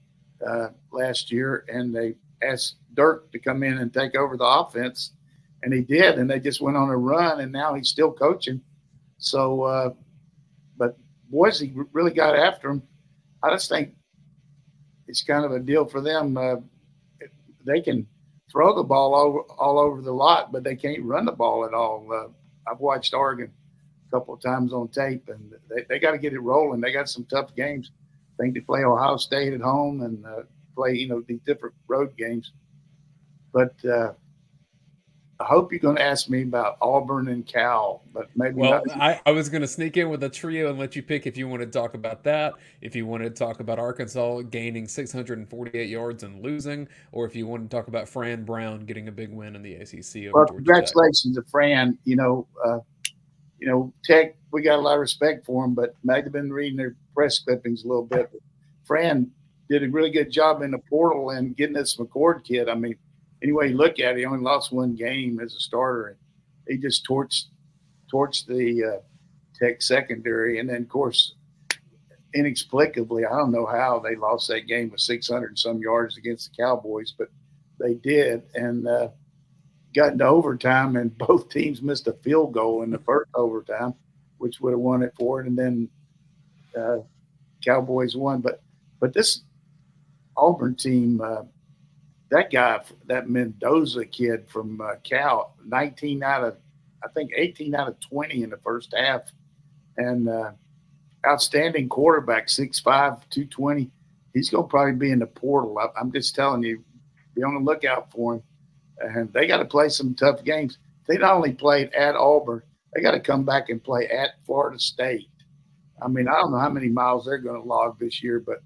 last year, and they asked Dirk to come in and take over the offense, and he did. And they just went on a run, and now he's still coaching. So, but Boise really got after him. I just think it's kind of a deal for them. They can throw the ball all over the lot, but they can't run the ball at all. I've watched Oregon a couple of times on tape, and they got to get it rolling. They got some tough games. I think they play Ohio State at home and play, these different road games. But I hope you're going to ask me about Auburn and Cal, but maybe not. I was going to sneak in with a trio and let you pick if you want to talk about that, if you want to talk about Arkansas gaining 648 yards and losing, or if you want to talk about Fran Brown getting a big win in the ACC over Georgia congratulations to Fran. Tech, we got a lot of respect for him, but might have been reading their press clippings a little bit. But Fran did a really good job in the portal and getting this McCord kid. I mean, any way you look at it, he only lost 1 game as a starter. And he just torched the Tech secondary. And then, of course, inexplicably, I don't know how they lost that game with 600 and some yards against the Cowboys, but they did. And got into overtime, and both teams missed a field goal in the first overtime, which would have won it for it. And then Cowboys won. But this Auburn team, that Mendoza kid from Cal, 18 out of 20 in the first half, and outstanding quarterback, 6'5", 220. He's going to probably be in the portal. I'm just telling you, be on the lookout for him. And they got to play some tough games. They not only played at Auburn, they got to come back and play at Florida State. I mean, I don't know how many miles they're going to log this year, but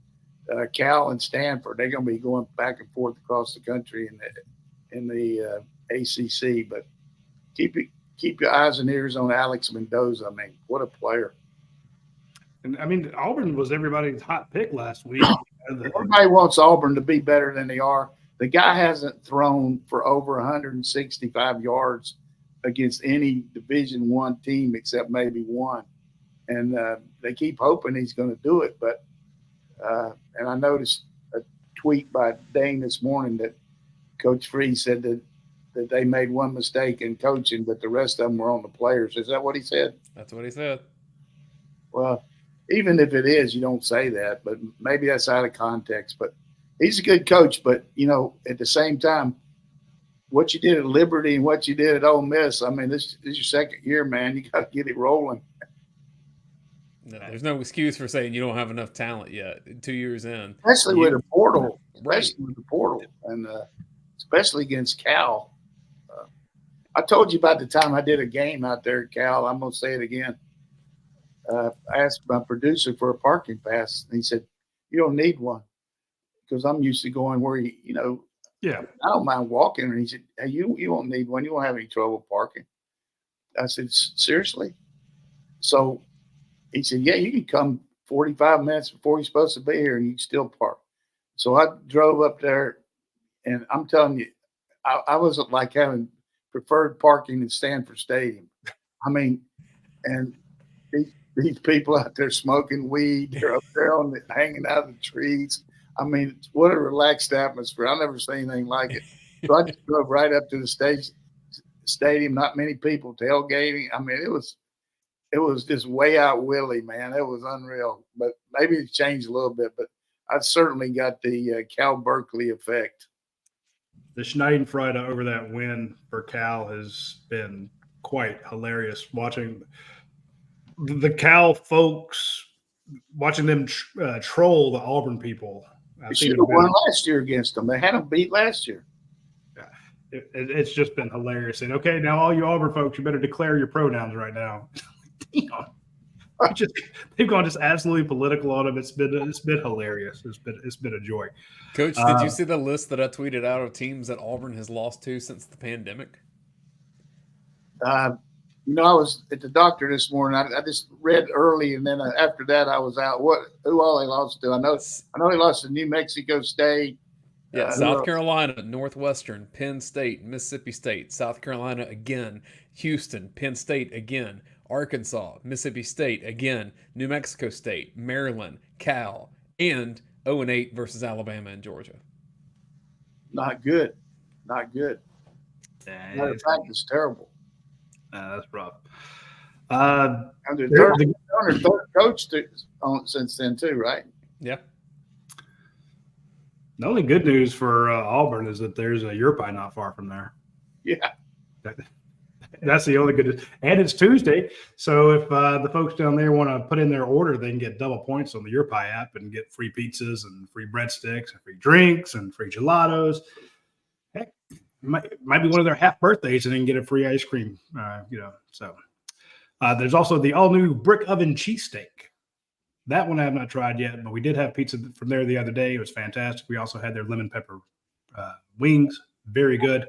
Cal and Stanford, they're going to be going back and forth across the country in the ACC. But keep your eyes and ears on Alex Mendoza. I mean, what a player! And I mean, Auburn was everybody's hot pick last week. Everybody wants Auburn to be better than they are. The guy hasn't thrown for over 165 yards against any Division I team except maybe one, and they keep hoping he's going to do it, but. And I noticed a tweet by Dayne this morning that Coach Free said that they made one mistake in coaching, but the rest of them were on the players. Is that what he said? That's what he said. Well, even if it is, you don't say that, but maybe that's out of context. But he's a good coach, but, at the same time, what you did at Liberty and what you did at Ole Miss, I mean, this is your second year, man. You got to get it rolling. No, there's no excuse for saying you don't have enough talent yet. 2 years in, especially with the portal, right. and especially against Cal. I told you about the time I did a game out there at Cal. I'm going to say it again. I asked my producer for a parking pass, and he said, "You don't need one," because I'm used to going where I don't mind walking. And he said, "Hey, you won't need one. You won't have any trouble parking." I said, "Seriously?" So he said, "Yeah, you can come 45 minutes before you're supposed to be here, and you can still park." So I drove up there, and I'm telling you, I wasn't like having preferred parking at Stanford Stadium. I mean, and these people out there smoking weed, they're up there hanging out of the trees. I mean, what a relaxed atmosphere. I've never seen anything like it. So I just drove right up to the stadium, not many people tailgating. I mean, it was just way out Willie, man. It was unreal. But maybe it's changed a little bit, but I certainly got the Cal Berkeley effect. The Schadenfreude over that win for Cal has been quite hilarious. Watching the Cal folks, watching them troll the Auburn people. They should have won last year against them. They had them beat last year. Yeah, it's just been hilarious. And okay, now all you Auburn folks, you better declare your pronouns right now. They've gone just absolutely political on them. It's been hilarious. It's been a joy. Coach, did you see the list that I tweeted out of teams that Auburn has lost to since the pandemic? I was at the doctor this morning. I just read early, and then after that, I was out. Who all they lost to? I know they lost to New Mexico State. Yeah, South Carolina, Northwestern, Penn State, Mississippi State, South Carolina again, Houston, Penn State again, Arkansas, Mississippi State again, New Mexico State, Maryland, Cal, and 0-8 versus Alabama and Georgia. Not good. Matter of fact, it's terrible. That's rough. Under third coach since then too, right? Yeah. The only good news for Auburn is that there's a Yurpai not far from there. Yeah. That's the only good news. And it's Tuesday, so if the folks down there want to put in their order, they can get double points on the Yurpai app and get free pizzas and free breadsticks and free drinks and free gelatos. Heck, might be one of their half birthdays and then get a free ice cream. So there's also the all-new brick oven cheesesteak. That one I have not tried yet, but we did have pizza from there the other day. It was fantastic. We also had their lemon pepper wings. Very good.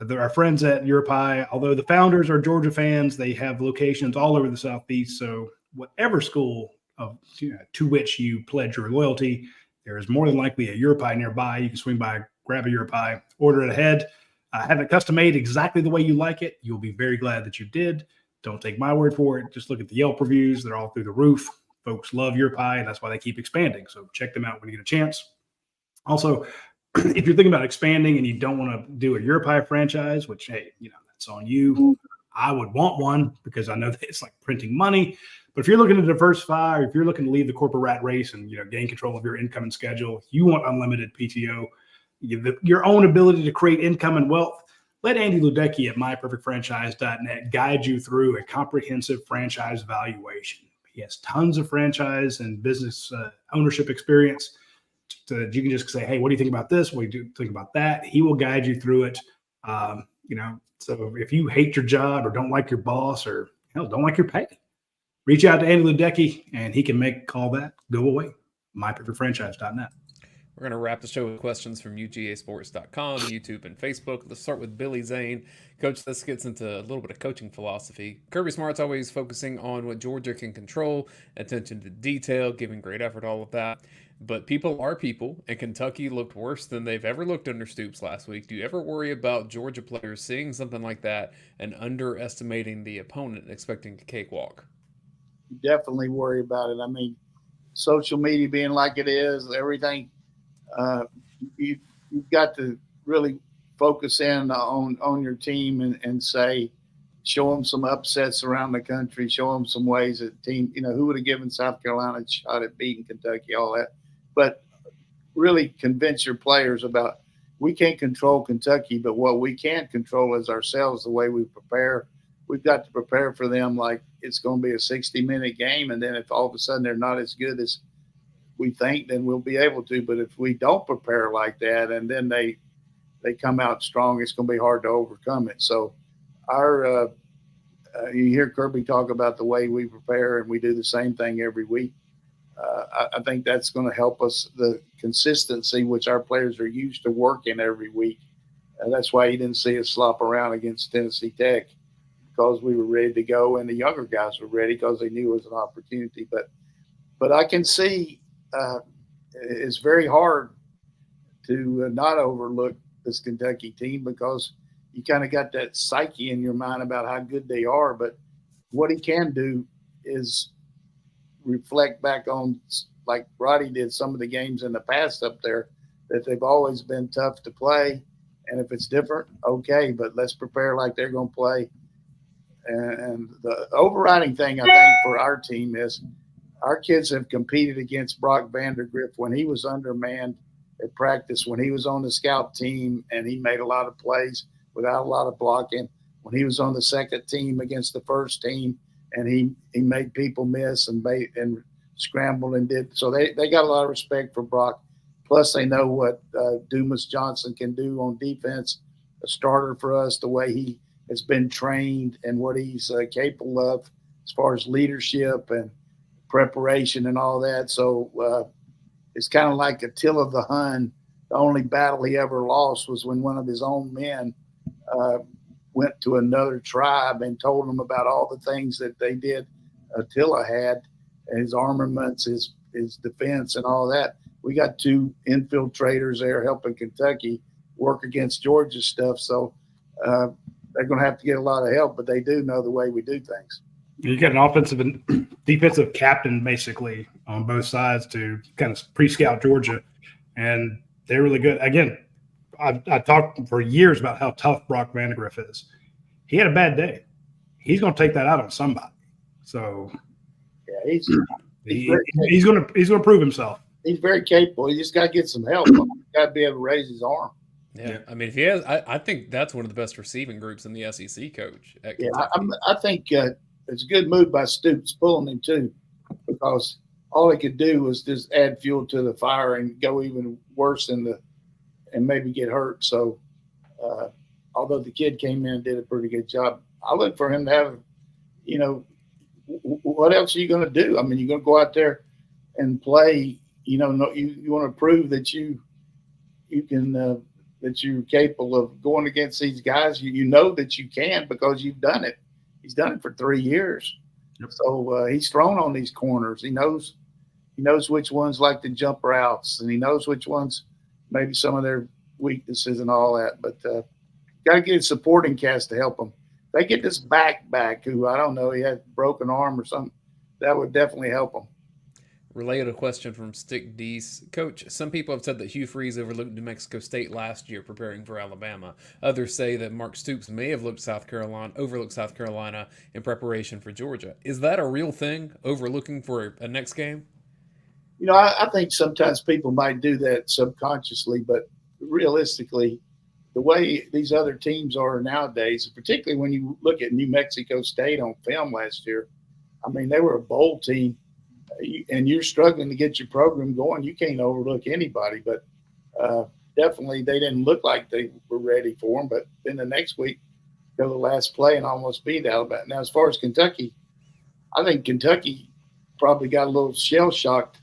Our friends at Yurpai, although the founders are Georgia fans, they have locations all over the Southeast. So whatever school to which you pledge your loyalty, there is more than likely a Yurpai nearby. You can swing by, grab a Yurpai, order it ahead. Have it custom made exactly the way you like it. You'll be very glad that you did. Don't take my word for it. Just look at the Yelp reviews. They're all through the roof. Folks love Yurpai, and that's why they keep expanding. So check them out when you get a chance. Also, if you're thinking about expanding and you don't want to do a Yurpai franchise, which, hey, that's on you. I would want one because I know that it's like printing money. But if you're looking to diversify, or if you're looking to leave the corporate rat race and gain control of your income and schedule, you want unlimited PTO, your own ability to create income and wealth. Let Andy Luedecke at myperfectfranchise.net guide you through a comprehensive franchise valuation. He has tons of franchise and business ownership experience. You can just say, hey, what do you think about this? What do you think about that? He will guide you through it. So if you hate your job or don't like your boss or don't like your pay, reach out to Andy Luedecke and he can make all that go away. myperfectfranchise.net. We're going to wrap the show with questions from UGAsports.com, YouTube, and Facebook. Let's start with Billy Zane. Coach, this gets into a little bit of coaching philosophy. Kirby Smart's always focusing on what Georgia can control, attention to detail, giving great effort, all of that. But people are people, and Kentucky looked worse than they've ever looked under Stoops last week. Do you ever worry about Georgia players seeing something like that and underestimating the opponent and expecting a cakewalk? Definitely worry about it. I mean, social media being like it is, everything. You've got to really focus in on your team and say, show them some upsets around the country, show them some ways that team, who would have given South Carolina a shot at beating Kentucky, all that. But really convince your players about we can't control Kentucky, but what we can control is ourselves, the way we prepare, we've got to prepare for them like it's going to be a 60-minute game. And then if all of a sudden they're not as good as we think, then we'll be able to. But if we don't prepare like that and then they come out strong, it's going to be hard to overcome it. So you hear Kirby talk about the way we prepare, and we do the same thing every week. I think that's going to help us, the consistency, which our players are used to working every week. That's why you didn't see us slop around against Tennessee Tech, because we were ready to go, and the younger guys were ready because they knew it was an opportunity. But I can see it's very hard to not overlook this Kentucky team, because you kind of got that psyche in your mind about how good they are. But what he can do is reflect back on, like Radi did some of the games in the past up there, that they've always been tough to play. And if it's different, okay, but let's prepare like they're going to play. And the overriding thing, I think, for our team is our kids have competed against Brock Vandergrift when he was undermanned at practice, when he was on the scout team and he made a lot of plays without a lot of blocking, when he was on the second team against the first team and he made people miss and scrambled and did. So they got a lot of respect for Brock. Plus they know what Dumas Johnson can do on defense, a starter for us, the way he has been trained and what he's capable of as far as leadership and preparation and all that. So it's kind of like Attila the Hun. The only battle he ever lost was when one of his own men went to another tribe and told them about all the things that they did. Attila had, his armaments, his defense and all that. We got two infiltrators there helping Kentucky work against Georgia's stuff. So they're going to have to get a lot of help, but they do know the way we do things. You got an offensive and defensive captain basically on both sides to kind of pre-scout Georgia, and they're really good. Again, I talked for years about how tough Brock Vandegrift is. He had a bad day. He's going to take that out on somebody. So yeah, he's going to prove himself. He's very capable. He just got to get some help. He's got to be able to raise his arm. Yeah, I mean, if he has, I think that's one of the best receiving groups in the SEC, Coach. I think it's a good move by Stoops pulling him too, because all he could do was just add fuel to the fire and go even worse and maybe get hurt. So, although the kid came in and did a pretty good job, I look for him to have, what else are you going to do? I mean, you're going to go out there and play. You want to prove that you can that you're capable of going against these guys. You know that you can because you've done it. He's done it for 3 years. Yep. So he's thrown on these corners. He knows which ones like to jump routes, and he knows which ones maybe some of their weaknesses and all that. But got to get a supporting cast to help them. If they get this back, who I don't know, he had a broken arm or something, that would definitely help them. Related question from Stick Dees. Coach, some people have said that Hugh Freeze overlooked New Mexico State last year preparing for Alabama. Others say that Mark Stoops may have overlooked South Carolina in preparation for Georgia. Is that a real thing, overlooking for a next game? I think sometimes people might do that subconsciously, but realistically, the way these other teams are nowadays, particularly when you look at New Mexico State on film last year, I mean, they were a bowl team. And you're struggling to get your program going, you can't overlook anybody. But definitely they didn't look like they were ready for them. But then the next week, go to the last play and almost beat Alabama. Now, as far as Kentucky, I think Kentucky probably got a little shell-shocked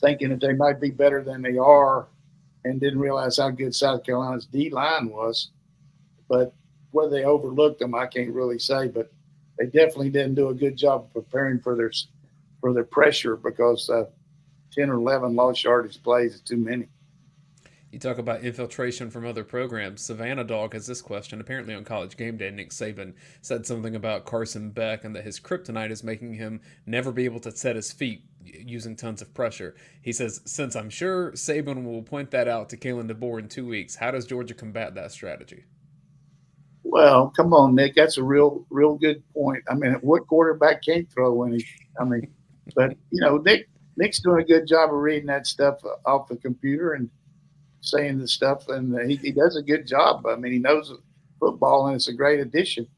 thinking that they might be better than they are and didn't realize how good South Carolina's D-line was. But whether they overlooked them, I can't really say. But they definitely didn't do a good job of preparing for their pressure, because 10 or 11 lost yardage plays is too many. You talk about infiltration from other programs. Savannah Dog has this question. Apparently on College Game Day, Nick Saban said something about Carson Beck and that his kryptonite is making him never be able to set his feet using tons of pressure. He says, since I'm sure Saban will point that out to Kalen DeBoer in 2 weeks, how does Georgia combat that strategy? Well, come on, Nick. That's a real good point. I mean, what quarterback can't throw when but, Nick's doing a good job of reading that stuff off the computer and saying the stuff, and he does a good job. I mean, he knows football, and it's a great addition.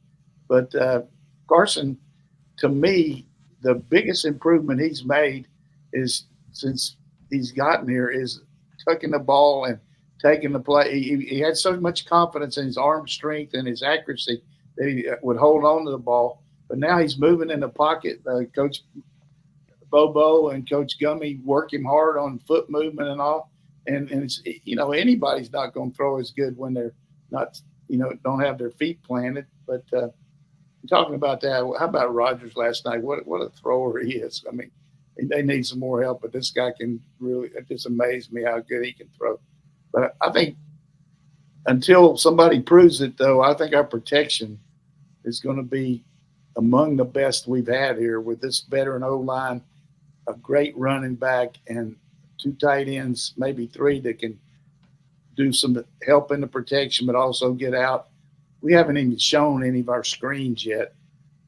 But Carson, to me, the biggest improvement he's made is since he's gotten here is tucking the ball and taking the play. He had so much confidence in his arm strength and his accuracy that he would hold on to the ball. But now he's moving in the pocket. Coach Bobo and Coach Gummy work him hard on foot movement and all. And it's, anybody's not going to throw as good when they're not, don't have their feet planted. But talking about that, how about Rogers last night? What a thrower he is. I mean, they need some more help, but this guy can really – it just amazed me how good he can throw. But I think until somebody proves it, though, I think our protection is going to be among the best we've had here with this veteran O-line, a great running back, and 2 tight ends, maybe 3 that can do some help in the protection but also get out. We haven't even shown any of our screens yet.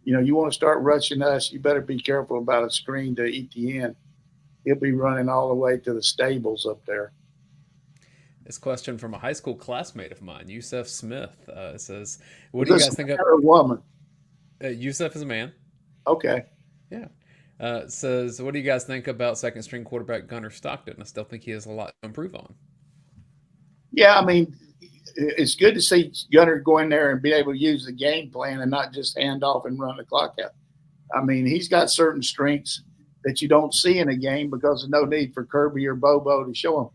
You want to start rushing us, you better be careful about a screen to ETN. He'll be running all the way to the stables up there. This question from a high school classmate of mine, Yusef Smith, says, what do you guys think of – a woman? Yusef is a man. Okay. Yeah. Says, what do you guys think about second-string quarterback Gunnar Stockton? I still think he has a lot to improve on. Yeah, I mean – it's good to see Gunnar go in there and be able to use the game plan and not just hand off and run the clock out. I mean, he's got certain strengths that you don't see in a game because there's no need for Kirby or Bobo to show him.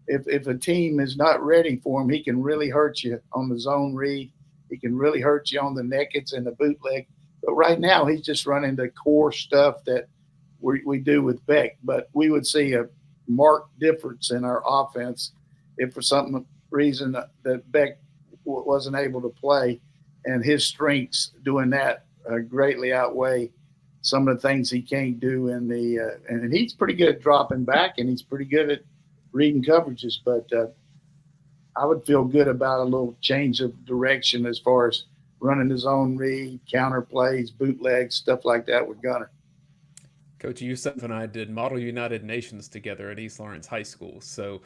If a team is not ready for him, he can really hurt you on the zone read. He can really hurt you on the nakeds and the bootleg. But right now, he's just running the core stuff that we do with Beck. But we would see a marked difference in our offense if for some reason that Beck wasn't able to play, and his strengths doing that greatly outweigh some of the things he can't do in the and he's pretty good at dropping back, and he's pretty good at reading coverages. But I would feel good about a little change of direction as far as running his own read, counter plays, bootlegs, stuff like that with Gunnar. Coach Yusef and I did Model United Nations together at East Lawrence High School, so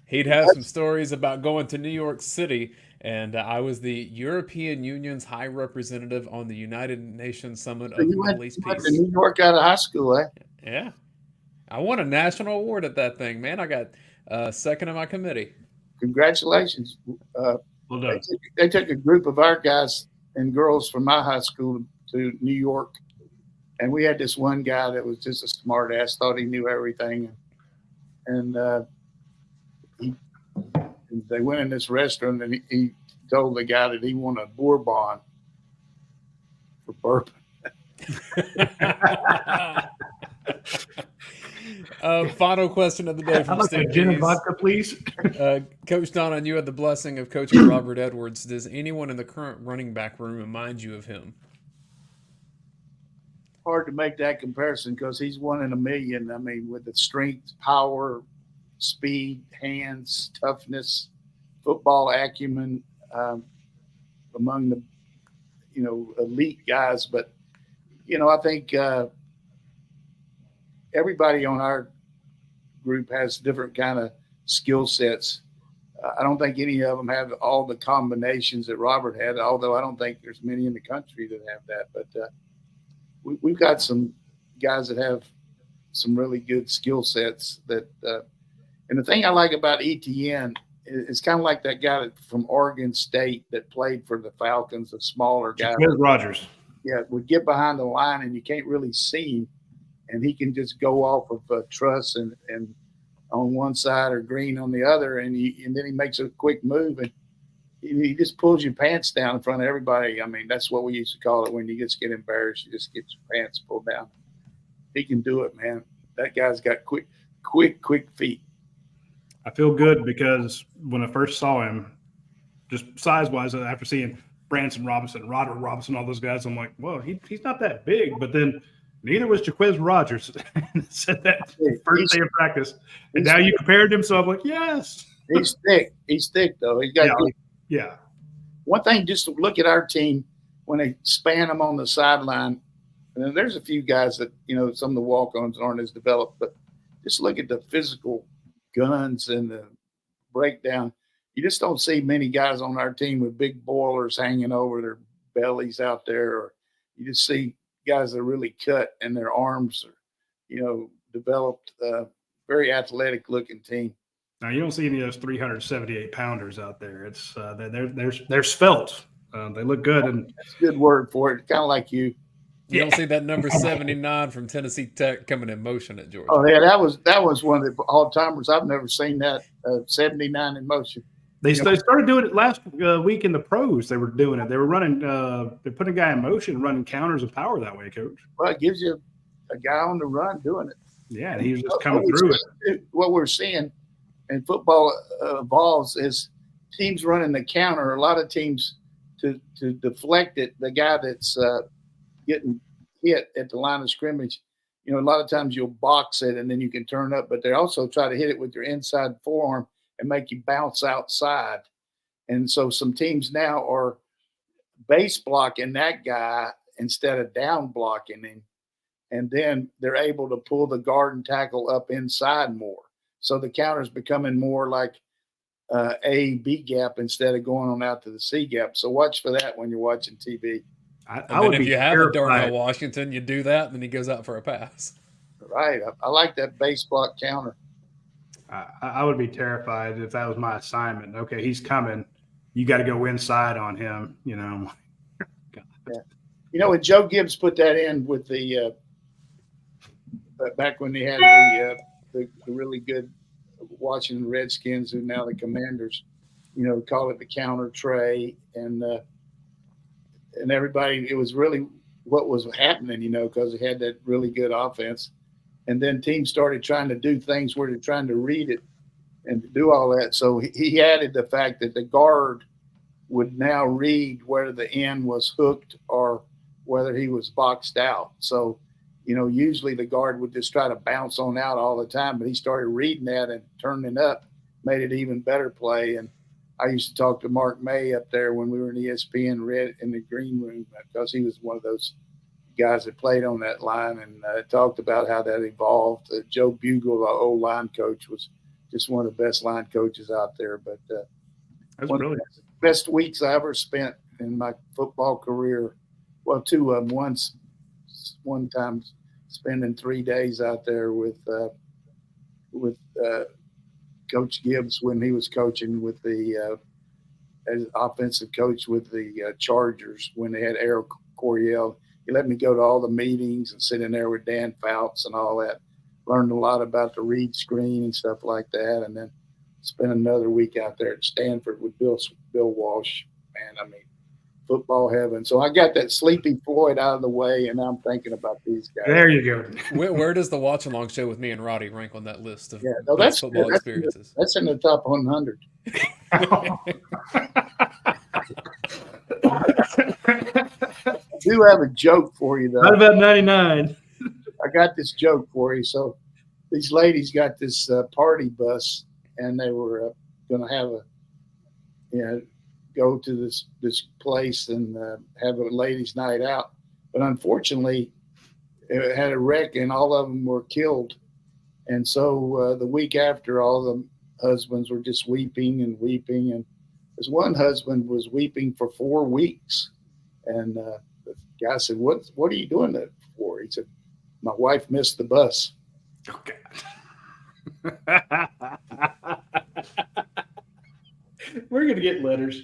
he'd have some stories about going to New York City, and I was the European Union's High Representative on the United Nations Summit of Middle East Peace. You went to New York out of high school, eh? Yeah. I won a national award at that thing, man. I got second in my committee. Congratulations. Well done. They took a group of our guys and girls from my high school to New York, and we had this one guy that was just a smart ass, thought he knew everything. And they went in this restaurant, and he told the guy that he wanted a bourbon for bourbon. Final question of the day from Steve. Gin and vodka, please. Coach Donnan, you had the blessing of coaching Robert Edwards. Does anyone in the current running back room remind you of him? Hard to make that comparison because he's 1 in a million. I mean, with the strength, power, speed, hands, toughness, football acumen, among the elite guys. But I think everybody on our group has different kind of skill sets. I don't think any of them have all the combinations that Robert had, although I don't think there's many in the country that have that. But we've got some guys that have some really good skill sets that and the thing I like about ETN is kind of like that guy from Oregon State that played for the Falcons, a smaller guy. Rogers. Yeah, would get behind the line and you can't really see him, and he can just go off of truss and on one side or green on the other, and then he makes a quick move and he just pulls your pants down in front of everybody. I mean, that's what we used to call it when you just get embarrassed. You just get your pants pulled down. He can do it, man. That guy's got quick feet. I feel good because when I first saw him, just size-wise, after seeing Branson Robinson, Radi Robinson, all those guys, I'm like, well, he's not that big. But then neither was Jaquez Rogers. Said that first day of practice. And now you compared him, so I'm like, yes. He's thick. He's thick, though. He's got good. Yeah. One thing, just to look at our team when they span them on the sideline, and there's a few guys that, some of the walk-ons aren't as developed, but just look at the physical guns and the breakdown. You just don't see many guys on our team with big boilers hanging over their bellies out there, or you just see guys that are really cut and their arms are, developed, very athletic looking team. Now you don't see any of those 378 pounders out there. It's they're svelte. They look good, and that's a good word for it. Kind of like you. You don't see that number 79 from Tennessee Tech coming in motion at Georgia. Oh yeah, that was one of the all timers. I've never seen that 79 in motion. They started doing it last week in the pros. They were doing it. They were running. They're putting a guy in motion, running counters of power that way, Coach. Well, it gives you a guy on the run doing it. Yeah, and he was just coming through it. What we're seeing in football evolves is teams running the counter. A lot of teams to deflect it. The guy that's getting hit at the line of scrimmage, a lot of times you'll box it and then you can turn up, but they also try to hit it with your inside forearm and make you bounce outside. And so some teams now are base blocking that guy instead of down blocking him. And then they're able to pull the guard and tackle up inside more. So the counter's becoming more like A, B gap instead of going on out to the C gap. So watch for that when you're watching TV. I would if be you have terrified. a Darnell Washington, you do that, and then he goes out for a pass. Right. I like that base block counter. I would be terrified if that was my assignment. Okay, he's coming. You got to go inside on him, Yeah. When Joe Gibbs put that in with the back when they had the really good Washington Redskins, who now the Commanders, call it the counter tray, and everybody, it was really what was happening, because they had that really good offense. And then teams started trying to do things where they're trying to read it and do all that. So he added the fact that the guard would now read whether the end was hooked or whether he was boxed out. So, usually the guard would just try to bounce on out all the time, but he started reading that and turning up, made it even better play. And I used to talk to Mark May up there when we were in ESPN Red in the green room, because he was one of those guys that played on that line, and talked about how that evolved. Joe Bugle, the old line coach, was just one of the best line coaches out there. But that's one brilliant. of the best weeks I ever spent in my football career. Well, two of them. One time spending 3 days out there with Coach Gibbs when he was coaching with the as offensive coach with the Chargers when they had Errol Coryell. He let me go to all the meetings and sit in there with Dan Fouts and all that. Learned a lot about the read screen and stuff like that, and then spent another week out there at Stanford with Bill Walsh. Man, I mean, football heaven. So I got that Sleepy Floyd out of the way, and I'm thinking about these guys. There you go. Where does the watch along show with me and Roddy rank on that list of that's football experiences? That's in the top 100. I do have a joke for you, though. How about 99? I got this joke for you. So these ladies got this party bus, and they were going to have go to this place and have a ladies' night out. But unfortunately, it had a wreck, and all of them were killed. And so the week after, all the husbands were just weeping and weeping. And this one husband was weeping for 4 weeks. And the guy said, what are you doing that for? He said, my wife missed the bus. Okay. We're going to get letters.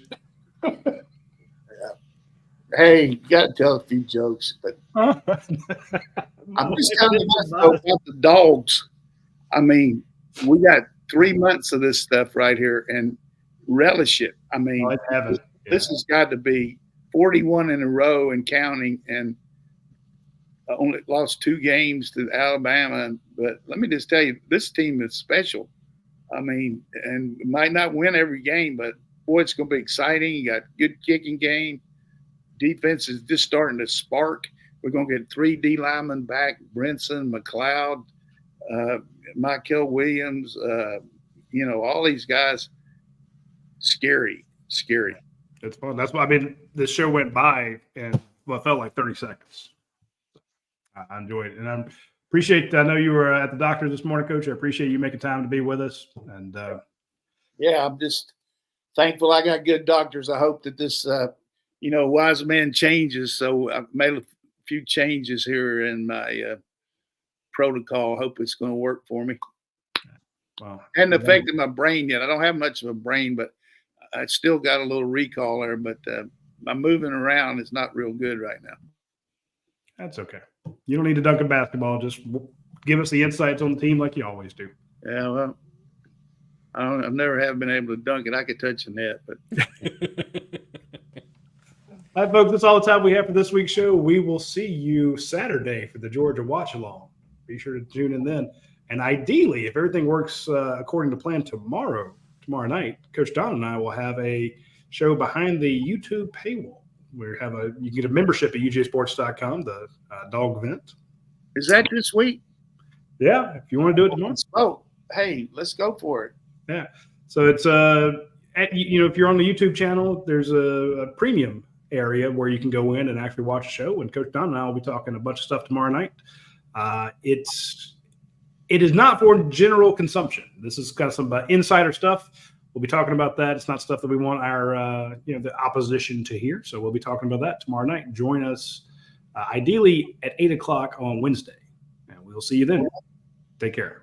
Hey, you got to tell a few jokes, but I'm just telling you about the dogs. I mean, we got 3 months of this stuff right here, and relish it. I mean, this has got to be 41 in a row and counting, and only lost 2 games to Alabama. But let me just tell you, this team is special. I mean, and might not win every game, but boy, it's going to be exciting. You got good kicking game. Defense is just starting to spark. We're going to get 3 D linemen back: Brinson, McLeod, Michael Williams. All these guys. Scary. It's fun. That's why, I mean, this show went by and it felt like 30 seconds. I enjoyed it, and I appreciate. I know you were at the doctor this morning, Coach. I appreciate you making time to be with us. And I'm just thankful I got good doctors. I hope that this wise man changes. So I've made a few changes here in my protocol. Hope it's going to work for me. Wow. Hadn't affected my brain yet. I don't have much of a brain, but I still got a little recall there. But my moving around is not real good right now. That's okay. You don't need to dunk a basketball. Just give us the insights on the team like you always do. Yeah, well, I've never have been able to dunk it. I could touch the net, but. All right, folks, that's all the time we have for this week's show. We will see you Saturday for the Georgia Watch Along. Be sure to tune in then. And ideally, if everything works according to plan tomorrow night, Coach Donnan and I will have a show behind the YouTube paywall. You can get a membership at UGASports.com, the dog event. Is that this week? Yeah, if you want to do it tomorrow. Oh, hey, let's go for it. Yeah. So it's if you're on the YouTube channel, there's a premium area where you can go in and actually watch the show. And Coach Don and I will be talking a bunch of stuff tomorrow night. It is not for general consumption. This is kind of some insider stuff. We'll be talking about that. It's not stuff that we want our the opposition to hear. So we'll be talking about that tomorrow night. Join us ideally at 8:00 on Wednesday, and we'll see you then. Take care.